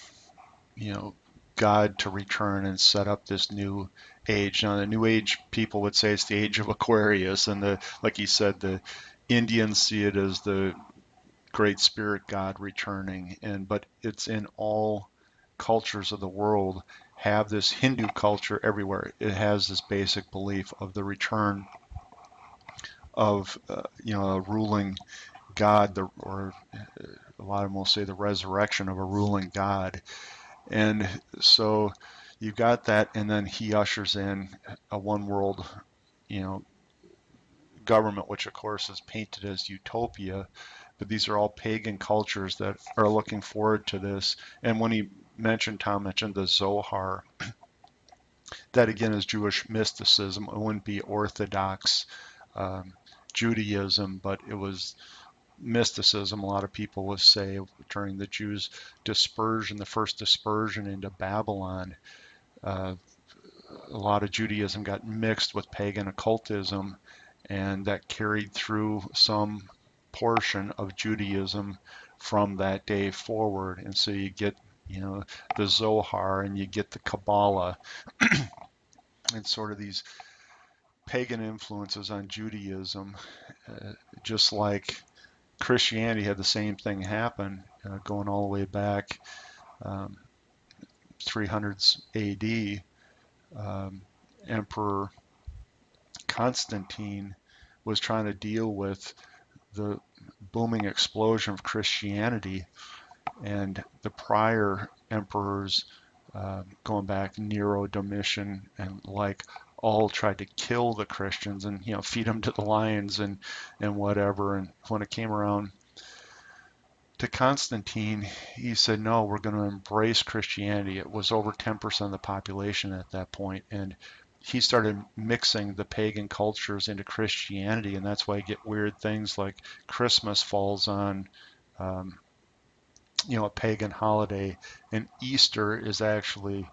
God to return and set up this new age. Now, the New Age people would say it's the age of Aquarius, and like he said, the Indians see it as the Great Spirit God returning, but it's in all cultures of the world have this. Hindu culture everywhere, it has this basic belief of the return of a ruling God, or a lot of them will say the resurrection of a ruling God. And so you've got that, and then he ushers in a one world, government, which of course is painted as utopia. But these are all pagan cultures that are looking forward to this. And when Tom mentioned the Zohar, that again is Jewish mysticism. It wouldn't be Orthodox Judaism, but it was mysticism. A lot of people would say during the Jews' dispersion, the first dispersion into Babylon, a lot of Judaism got mixed with pagan occultism, and that carried through some portion of Judaism from that day forward. And so you get, the Zohar, and you get the Kabbalah, and sort of these pagan influences on Judaism, just like Christianity had the same thing happen, going all the way back 300s AD. Emperor Constantine was trying to deal with the booming explosion of Christianity, and the prior emperors, going back, Nero, Domitian, and all tried to kill the Christians and feed them to the lions and whatever. And when it came around to Constantine, he said, no, we're going to embrace Christianity. It was over 10% of the population at that point, and he started mixing the pagan cultures into Christianity, and that's why you get weird things like Christmas falls on a pagan holiday, and Easter is actually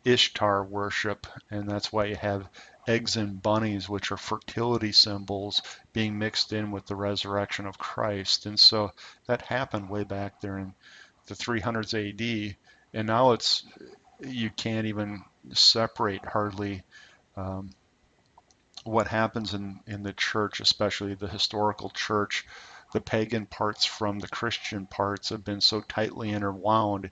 Ishtar worship, and that's why you have eggs and bunnies, which are fertility symbols, being mixed in with the resurrection of Christ. And so that happened way back there in the 300s AD, and now you can't even separate hardly what happens in the church, especially the historical church. The pagan parts from the Christian parts have been so tightly interwound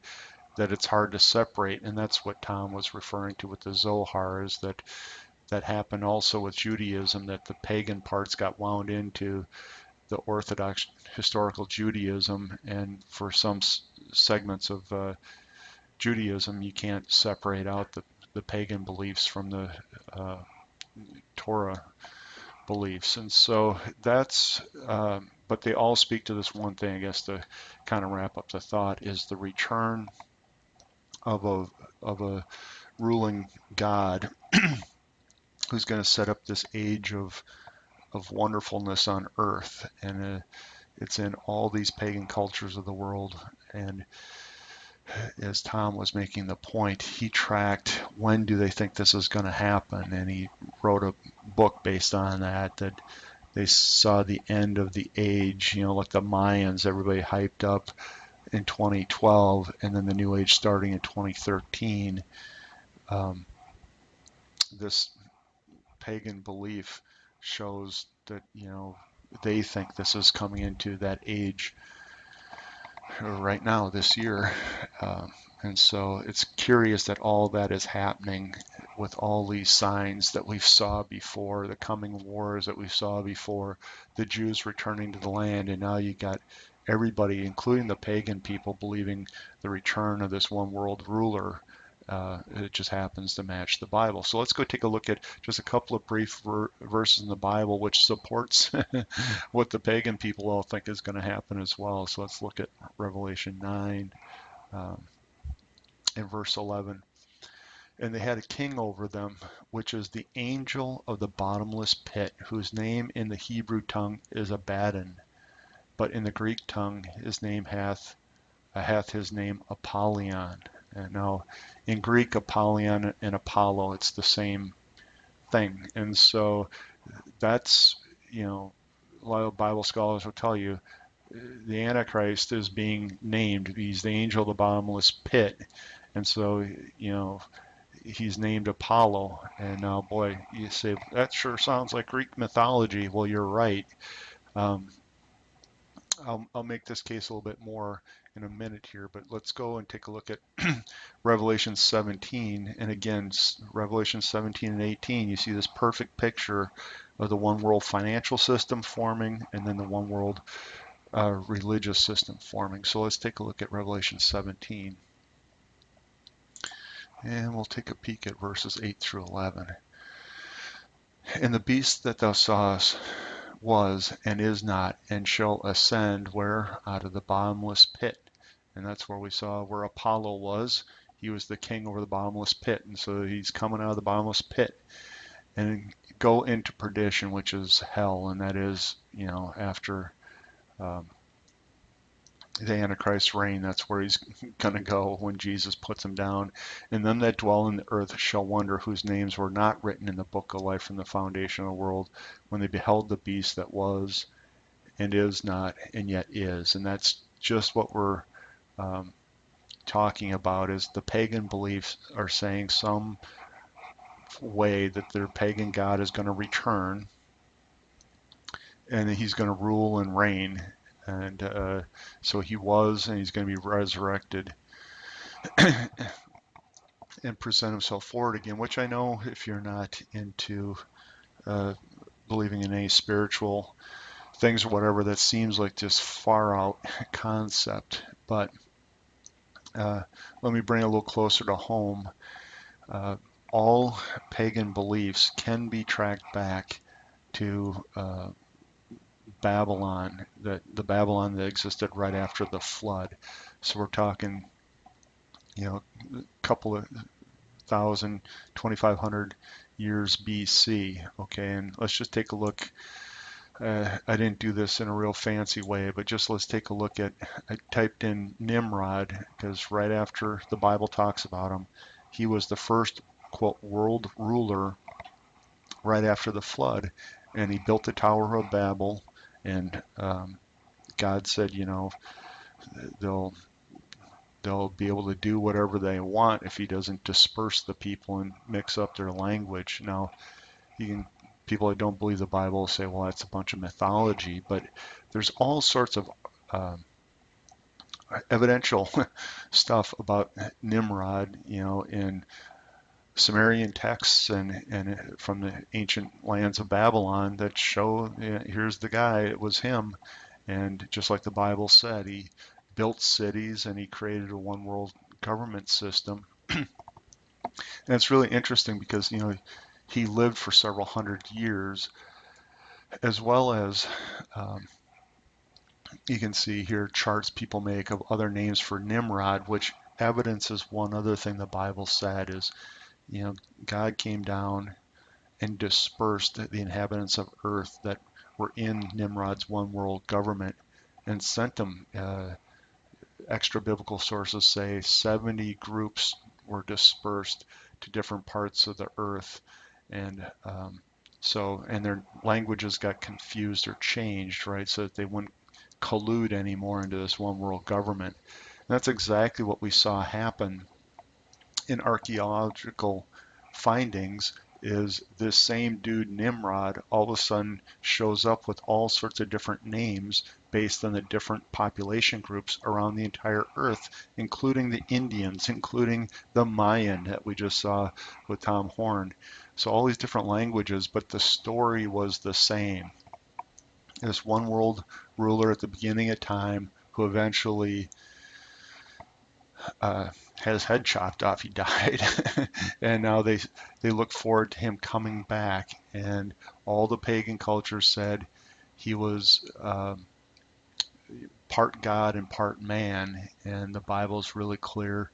that it's hard to separate, and that's what Tom was referring to with the Zohar, is that happened also with Judaism, that the pagan parts got wound into the Orthodox historical Judaism, and for some segments of Judaism, you can't separate out the pagan beliefs from the Torah beliefs. And so that's, but they all speak to this one thing, I guess, to kind of wrap up the thought, is the return of a ruling God who's going to set up this age of wonderfulness on earth. And it's in all these pagan cultures of the world. And as Tom was making the point, he tracked when do they think this is going to happen, and he wrote a book based on that they saw the end of the age, like the Mayans, everybody hyped up in 2012, and then the new age starting in 2013. This pagan belief shows that they think this is coming into that age right now, this year. And so it's curious that all that is happening with all these signs that we saw before, the coming wars that we saw before, the Jews returning to the land, and now you got everybody, including the pagan people, believing the return of this one world ruler. It just happens to match the Bible. So let's go take a look at just a couple of brief verses in the Bible which supports what the pagan people all think is going to happen as well. So let's look at Revelation 9 and verse 11. And they had a king over them, which is the angel of the bottomless pit, whose name in the Hebrew tongue is Abaddon, but in the Greek tongue his name hath his name Apollyon. And now, in Greek, Apollyon and Apollo, it's the same thing. And so that's, a lot of Bible scholars will tell you, the Antichrist is being named. He's the angel of the bottomless pit. And so, he's named Apollo. And now, boy, you say, that sure sounds like Greek mythology. Well, you're right. I'll make this case a little bit more in a minute here, but let's go and take a look at Revelation 17. And again, Revelation 17 and 18, you see this perfect picture of the one world financial system forming, and then the one world religious system forming. So let's take a look at Revelation 17. And we'll take a peek at verses 8 through 11. And the beast that thou sawest was and is not, and shall ascend where? Out of the bottomless pit. And that's where we saw where Apollo was. He was the king over the bottomless pit. And so he's coming out of the bottomless pit and go into perdition, which is hell. And that is, after the Antichrist's reign, that's where he's going to go when Jesus puts him down. And them that dwell in the earth shall wonder, whose names were not written in the book of life from the foundation of the world, when they beheld the beast that was and is not and yet is. And that's just what we're talking about, is the pagan beliefs are saying some way that their pagan god is going to return and he's going to rule and reign. And so he was, and he's going to be resurrected and present himself forward again, which I know if you're not into believing in any spiritual things or whatever, that seems like this far out concept. But let me bring it a little closer to home. All pagan beliefs can be tracked back to Babylon, the Babylon that existed right after the flood. So we're talking, a couple of 2,500 years BC. Okay, and let's just take a look. I didn't do this in a real fancy way, but just let's take a look at, I typed in Nimrod, because right after the Bible talks about him, he was the first, quote, world ruler right after the flood, and he built the Tower of Babel. And God said, they'll be able to do whatever they want if he doesn't disperse the people and mix up their language. Now, people that don't believe the Bible say, well, that's a bunch of mythology, but there's all sorts of evidential stuff about Nimrod, in Sumerian texts and from the ancient lands of Babylon that show, here's the guy, it was him. And just like the Bible said, he built cities and he created a one world government system. And it's really interesting because, he lived for several hundred years, as well as you can see here charts people make of other names for Nimrod, which evidences one other thing the Bible said is, God came down and dispersed the inhabitants of earth that were in Nimrod's one world government and sent them. Extra biblical sources say 70 groups were dispersed to different parts of the earth. And and their languages got confused or changed, right? So that they wouldn't collude anymore into this one world government. And that's exactly what we saw happen in archaeological findings. Is this same dude Nimrod all of a sudden shows up with all sorts of different names based on the different population groups around the entire earth, including the Indians, including the Mayan that we just saw with Tom Horn. So all these different languages, but the story was the same. This one world ruler at the beginning of time who eventually had his head chopped off. He died. And now they look forward to him coming back. And all the pagan cultures said he was part God and part man. And the Bible's really clear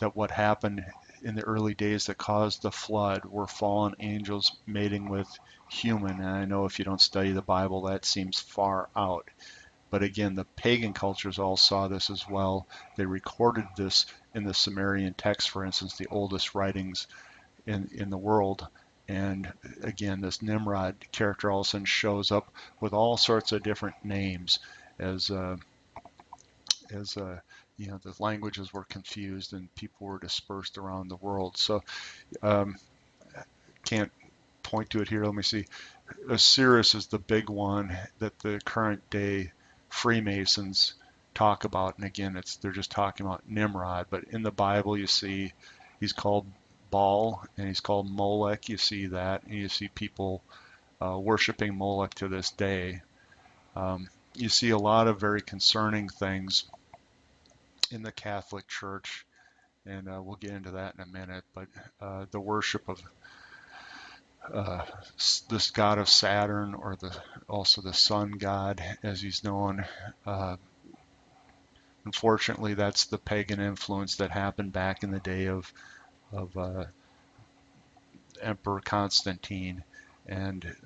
that what happened in the early days that caused the flood were fallen angels mating with human. And I know if you don't study the Bible, that seems far out. But again, the pagan cultures all saw this as well. They recorded this in the Sumerian text, for instance, the oldest writings in the world. And again, this Nimrod character all of a sudden shows up with all sorts of different names as the languages were confused and people were dispersed around the world. So can't point to it here. Let me see. Osiris is the big one that the current day Freemasons talk about, and again, they're just talking about Nimrod. But in the Bible, you see he's called Baal and he's called Molech. You see that, and you see people worshiping Molech to this day. You see a lot of very concerning things in the Catholic Church, and we'll get into that in a minute. But the worship this god of Saturn, or also the sun god, as he's known. Unfortunately, that's the pagan influence that happened back in the day of Emperor Constantine, and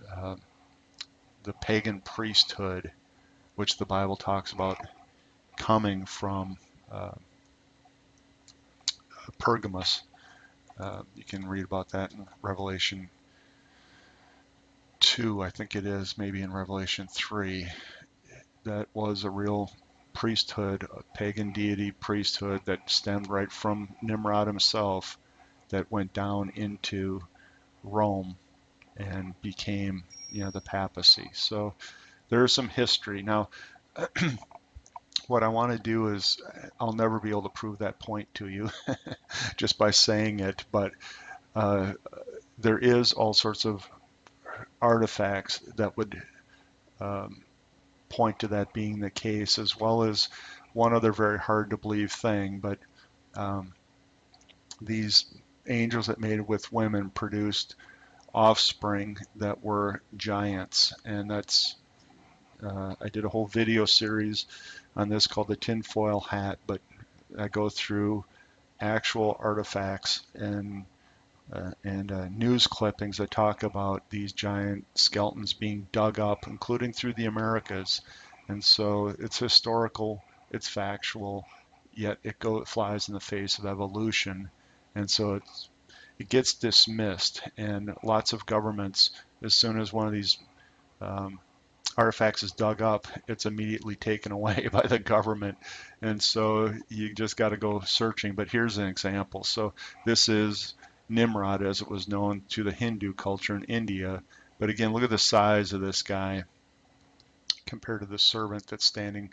the pagan priesthood, which the Bible talks about coming from Pergamus. You can read about that in Revelation 2, I think it is, maybe in Revelation 3. That was a real priesthood, a pagan deity priesthood that stemmed right from Nimrod himself, that went down into Rome and became, the papacy. So there's some history. Now, what I want to do is, I'll never be able to prove that point to you just by saying it, but there is all sorts of artifacts that would point to that being the case, as well as one other very hard to believe thing, but these angels that mated with women produced offspring that were giants, and that's I did a whole video series on this called the tinfoil hat, but I go through actual artifacts and news clippings that talk about these giant skeletons being dug up, including through the Americas. And so it's historical, it's factual, yet it flies in the face of evolution. And so it gets dismissed, and lots of governments, as soon as one of these artifacts is dug up, it's immediately taken away by the government. And so you just got to go searching. But here's an example. So this is Nimrod, as it was known to the Hindu culture in India. But again, look at the size of this guy compared to the servant that's standing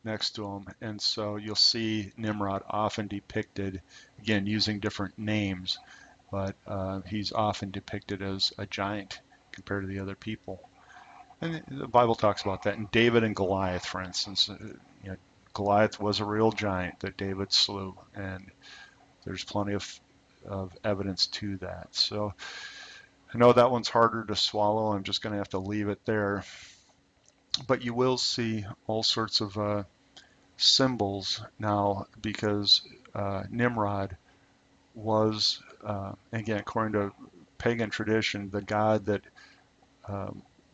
next to him. And so you'll see Nimrod often depicted, again, using different names, but he's often depicted as a giant compared to the other people. And the Bible talks about that. And David and Goliath, for instance, Goliath was a real giant that David slew, and there's plenty of evidence to that. So I know that one's harder to swallow. I'm just going to have to leave it there. But you will see all sorts of symbols now, because Nimrod was, again, according to pagan tradition, the god that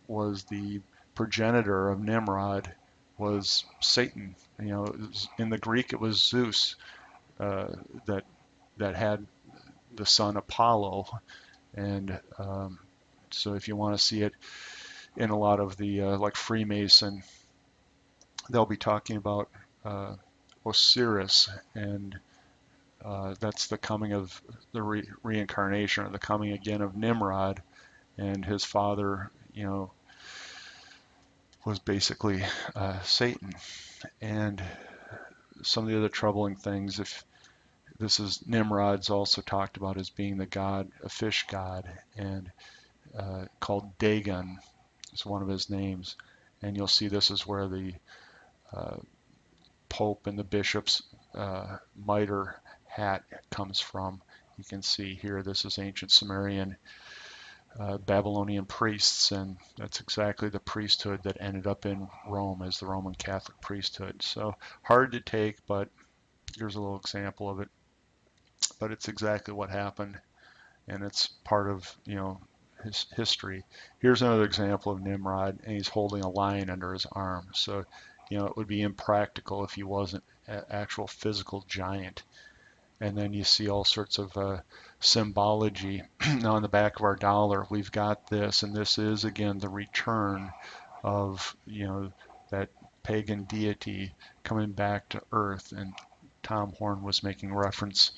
was the progenitor of Nimrod was Satan. In the Greek it was Zeus that had the son Apollo, and so if you want to see it in a lot of the like Freemason, they'll be talking about Osiris, and that's the coming of the reincarnation, or the coming again of Nimrod, and his father, was basically Satan. And some of the other troubling things, if this is Nimrod's also talked about as being the god, a fish god, and called Dagon is one of his names. And you'll see this is where the Pope and the bishop's mitre hat comes from. You can see here, this is ancient Sumerian Babylonian priests, and that's exactly the priesthood that ended up in Rome as the Roman Catholic priesthood. So hard to take, but here's a little example of it. But it's exactly what happened, and it's part of his history. Here's another example of Nimrod, and he's holding a lion under his arm. So it would be impractical if he wasn't an actual physical giant. And then you see all sorts of symbology. Now on the back of our dollar, we've got this, and this is again the return of that pagan deity coming back to earth. And Tom Horn was making reference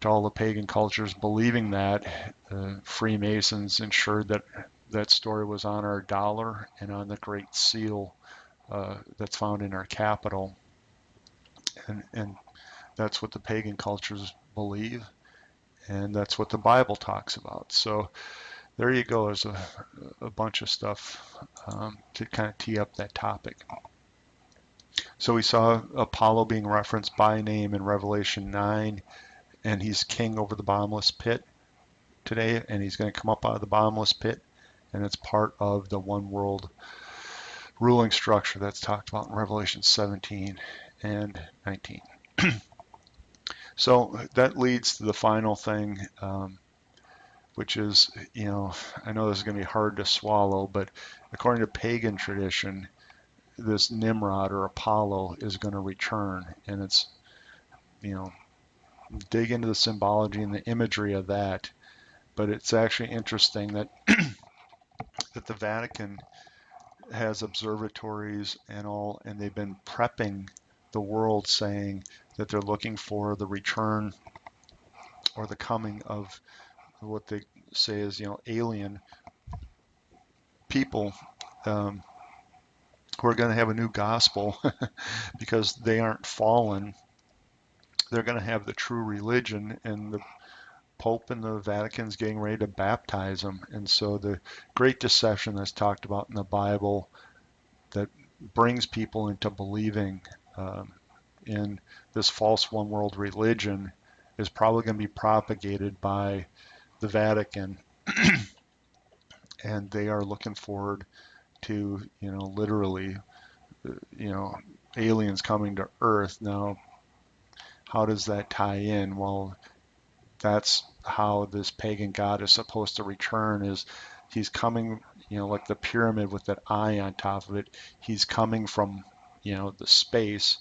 to all the pagan cultures believing that. Freemasons ensured that that story was on our dollar and on the Great Seal that's found in our capital. And that's what the pagan cultures believe, and that's what the Bible talks about. So there you go. There's a bunch of stuff to kind of tee up that topic. So we saw Apollo being referenced by name in Revelation 9, and he's king over the bottomless pit. today, and he's going to come up out of the bottomless pit, and it's part of the one world ruling structure that's talked about in Revelation 17 and 19. So that leads to the final thing, which is, I know this is going to be hard to swallow, but according to pagan tradition, this Nimrod or Apollo is going to return, and it's, dig into the symbology and the imagery of that. But it's actually interesting that that the Vatican has observatories and all, and they've been prepping the world, saying that they're looking for the return or the coming of what they say is, alien people who are going to have a new gospel because they aren't fallen. They're going to have the true religion, and the Pope and the Vatican's getting ready to baptize them. And so the great deception that's talked about in the Bible that brings people into believing in this false one world religion is probably going to be propagated by the Vatican. And they are looking forward to, literally, aliens coming to Earth. Now, how does that tie in? Well, that's how this pagan god is supposed to return, is he's coming, like the pyramid with that eye on top of it. He's coming from, the space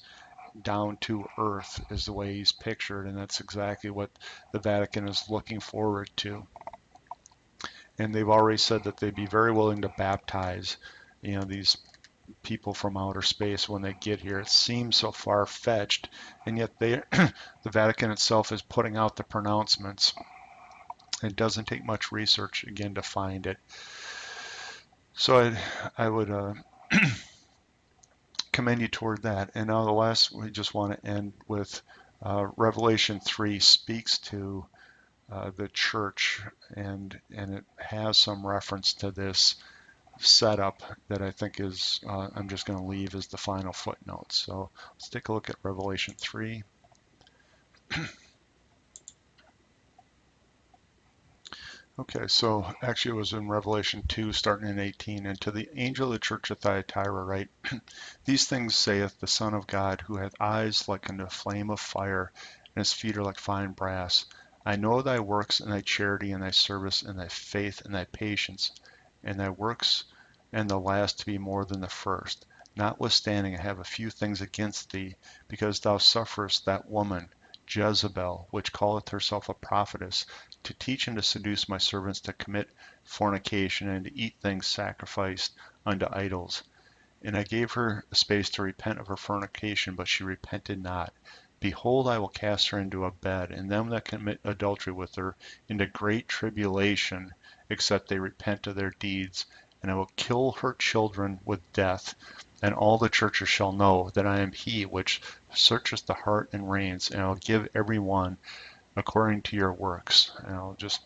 down to Earth is the way he's pictured, and that's exactly what the Vatican is looking forward to. And they've already said that they'd be very willing to baptize, these people from outer space when they get here. It seems so far-fetched, and yet the Vatican itself is putting out the pronouncements. It doesn't take much research, again, to find it. So I would commend you toward that. And now the last, we just want to end with Revelation 3 speaks to the church, and it has some reference to this setup that I think is, I'm just going to leave as the final footnote. So let's take a look at Revelation 3. Okay, so actually it was in Revelation 2, starting in 18. And to the angel of the church of Thyatira write, these things saith the Son of God, who hath eyes like unto a flame of fire, and his feet are like fine brass. I know thy works, and thy charity, and thy service, and thy faith, and thy patience, and thy works, and the last to be more than the first. Notwithstanding, I have a few things against thee, because thou sufferest that woman, Jezebel, which calleth herself a prophetess, to teach and to seduce my servants to commit fornication, and to eat things sacrificed unto idols. And I gave her space to repent of her fornication, but she repented not. Behold, I will cast her into a bed, and them that commit adultery with her into great tribulation, except they repent of their deeds. And I will kill her children with death, and all the churches shall know that I am he which searcheth the heart and reins, and I will give every one according to your works. And I'll just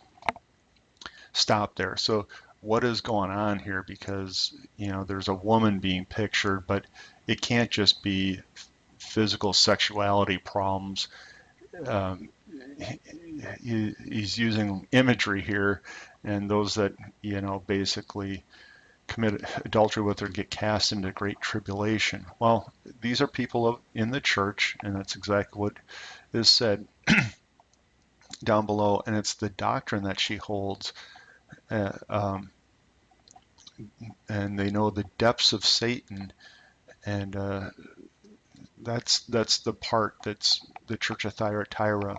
stop there. So what is going on here? Because, there's a woman being pictured, but it can't just be physical sexuality problems. He's using imagery here, and those that, basically commit adultery with her get cast into great tribulation. Well, these are people in the church, and that's exactly what is said down below, and it's the doctrine that she holds, and they know the depths of Satan, and that's the part that's the Church of Thyatira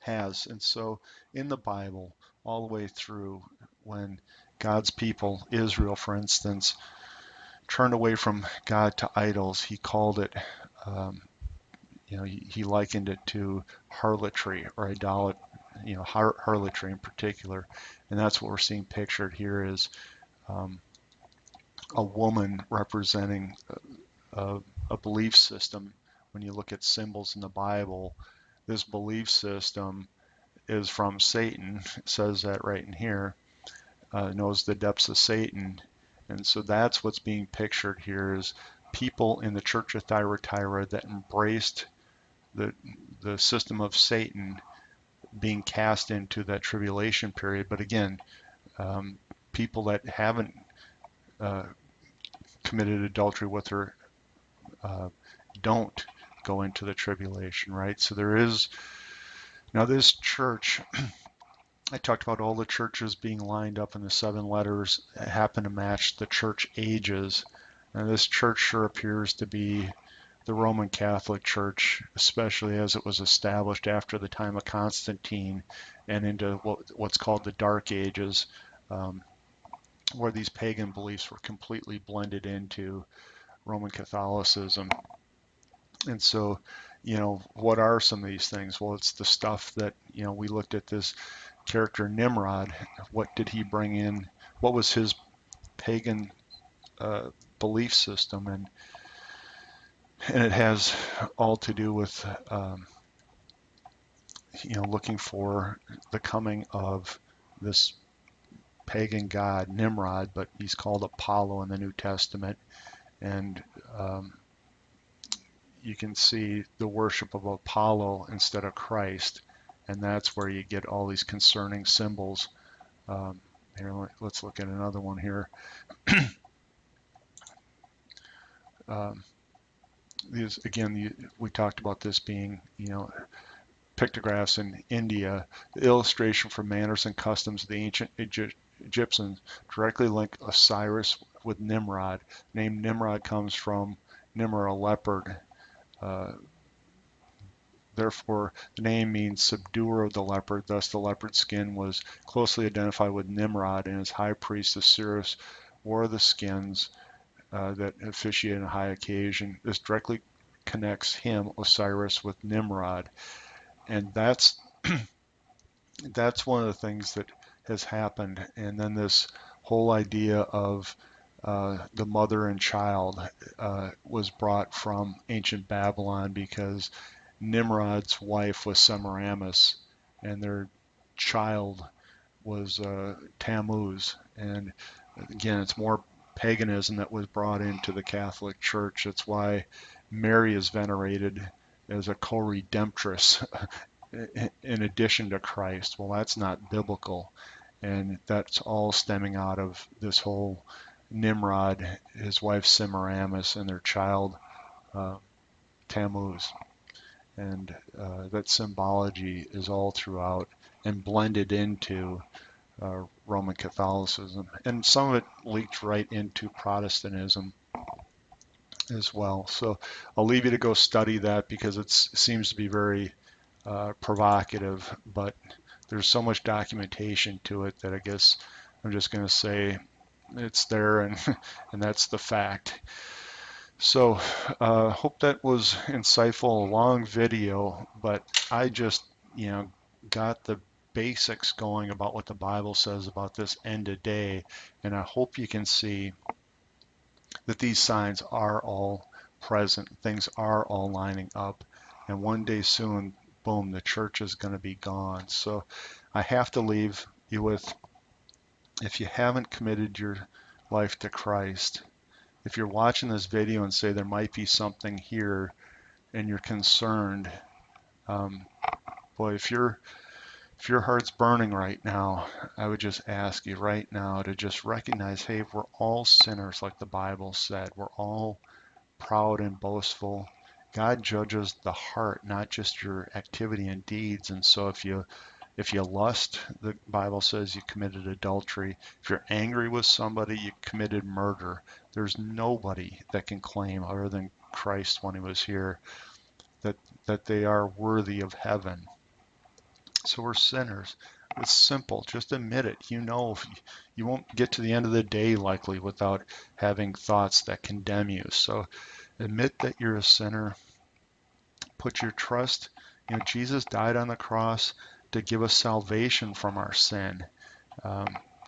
has. And so in the Bible, all the way through, when God's people, Israel, for instance, turned away from God to idols, he called it, he likened it to harlotry or idolatry, harlotry in particular. And that's what we're seeing pictured here is a woman representing a belief system. When you look at symbols in the Bible, this belief system is from Satan. It says that right in here. Knows the depths of Satan. And so that's what's being pictured here is people in the Church of Thyatira that embraced the system of Satan, being cast into that tribulation period. But again, people that haven't committed adultery with her don't go into the tribulation, right? So there is, now this church, I talked about all the churches being lined up, and the 7 letters happen to match the church ages. And this church sure appears to be the Roman Catholic Church, especially as it was established after the time of Constantine and into what's called the Dark Ages, where these pagan beliefs were completely blended into Roman Catholicism. And so, what are some of these things? Well, it's the stuff that, we looked at this character Nimrod. What did he bring in? What was his pagan belief system? And it has all to do with, looking for the coming of this pagan god, Nimrod, but he's called Apollo in the New Testament. And you can see the worship of Apollo instead of Christ. And that's where you get all these concerning symbols. Here, let's look at another one here. We talked about this being, pictographs in India. The illustration from manners and customs of the ancient Egyptians directly link Osiris with Nimrod. The name Nimrod comes from Nimr, a leopard. Therefore, the name means subduer of the leopard. Thus, the leopard skin was closely identified with Nimrod, and his high priest Osiris wore the skins that officiated on high occasion. This directly connects him, Osiris, with Nimrod, and that's one of the things that has happened. And then this whole idea of the mother and child was brought from ancient Babylon, because Nimrod's wife was Semiramis, and their child was Tammuz. And again, it's more paganism that was brought into the Catholic Church. That's why Mary is venerated as a co-redemptress in addition to Christ. Well, that's not biblical, and that's all stemming out of this whole Nimrod, his wife Semiramis, and their child Tammuz. And that symbology is all throughout and blended into Roman Catholicism. And some of it leaked right into Protestantism as well. So I'll leave you to go study that, because it seems to be very provocative, but there's so much documentation to it that I guess I'm just going to say it's there, and that's the fact. So hope that was insightful. A long video, but I just got the basics going about what the Bible says about this end of day, and I hope you can see that these signs are all present. Things are all lining up, and one day soon, boom, the church is going to be gone. So I have to leave you with, if you haven't committed your life to Christ, if you're watching this video and say there might be something here and you're concerned, boy, if your heart's burning right now, I would just ask you right now to just recognize, hey, we're all sinners, like the Bible said. We're all proud and boastful. God judges the heart, not just your activity and deeds. And so if you lust, the Bible says you committed adultery. If you're angry with somebody, you committed murder. There's nobody that can claim, other than Christ when he was here, that they are worthy of heaven. So we're sinners. It's simple. Just admit it. You won't get to the end of the day likely without having thoughts that condemn you. So admit that you're a sinner. Put your trust. Jesus died on the cross to give us salvation from our sin.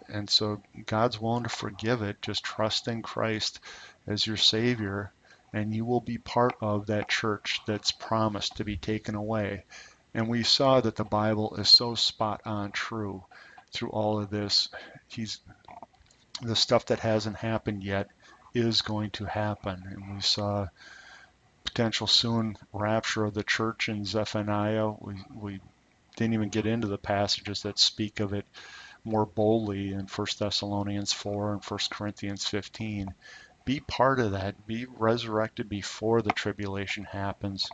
And so God's willing to forgive it. Just trust in Christ as your Savior, and you will be part of that church that's promised to be taken away. And we saw that the Bible is so spot on true through all of this. The stuff that hasn't happened yet is going to happen. And we saw potential soon rapture of the church in Zephaniah. We didn't even get into the passages that speak of it more boldly in 1 Thessalonians 4 and 1 Corinthians 15. Be part of that. Be resurrected before the tribulation happens.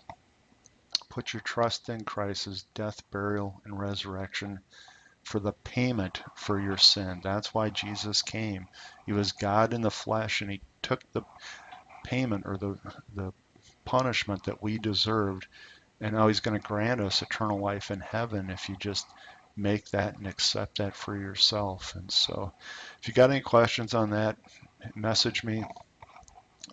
Put your trust in Christ's death, burial, and resurrection for the payment for your sin. That's why Jesus came. He was God in the flesh, and he took the payment or the punishment that we deserved, and now he's going to grant us eternal life in heaven if you just make that and accept that for yourself. And so if you got any questions on that, message me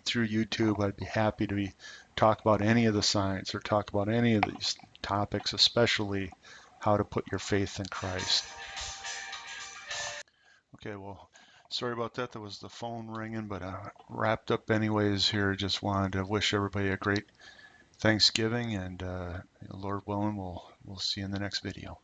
through YouTube. I'd be happy to talk about any of the signs or talk about any of these topics, especially how to put your faith in Christ. Okay, well, sorry about that. That was the phone ringing, but wrapped up anyways here. Just wanted to wish everybody a great Thanksgiving, and Lord willing, we'll see you in the next video.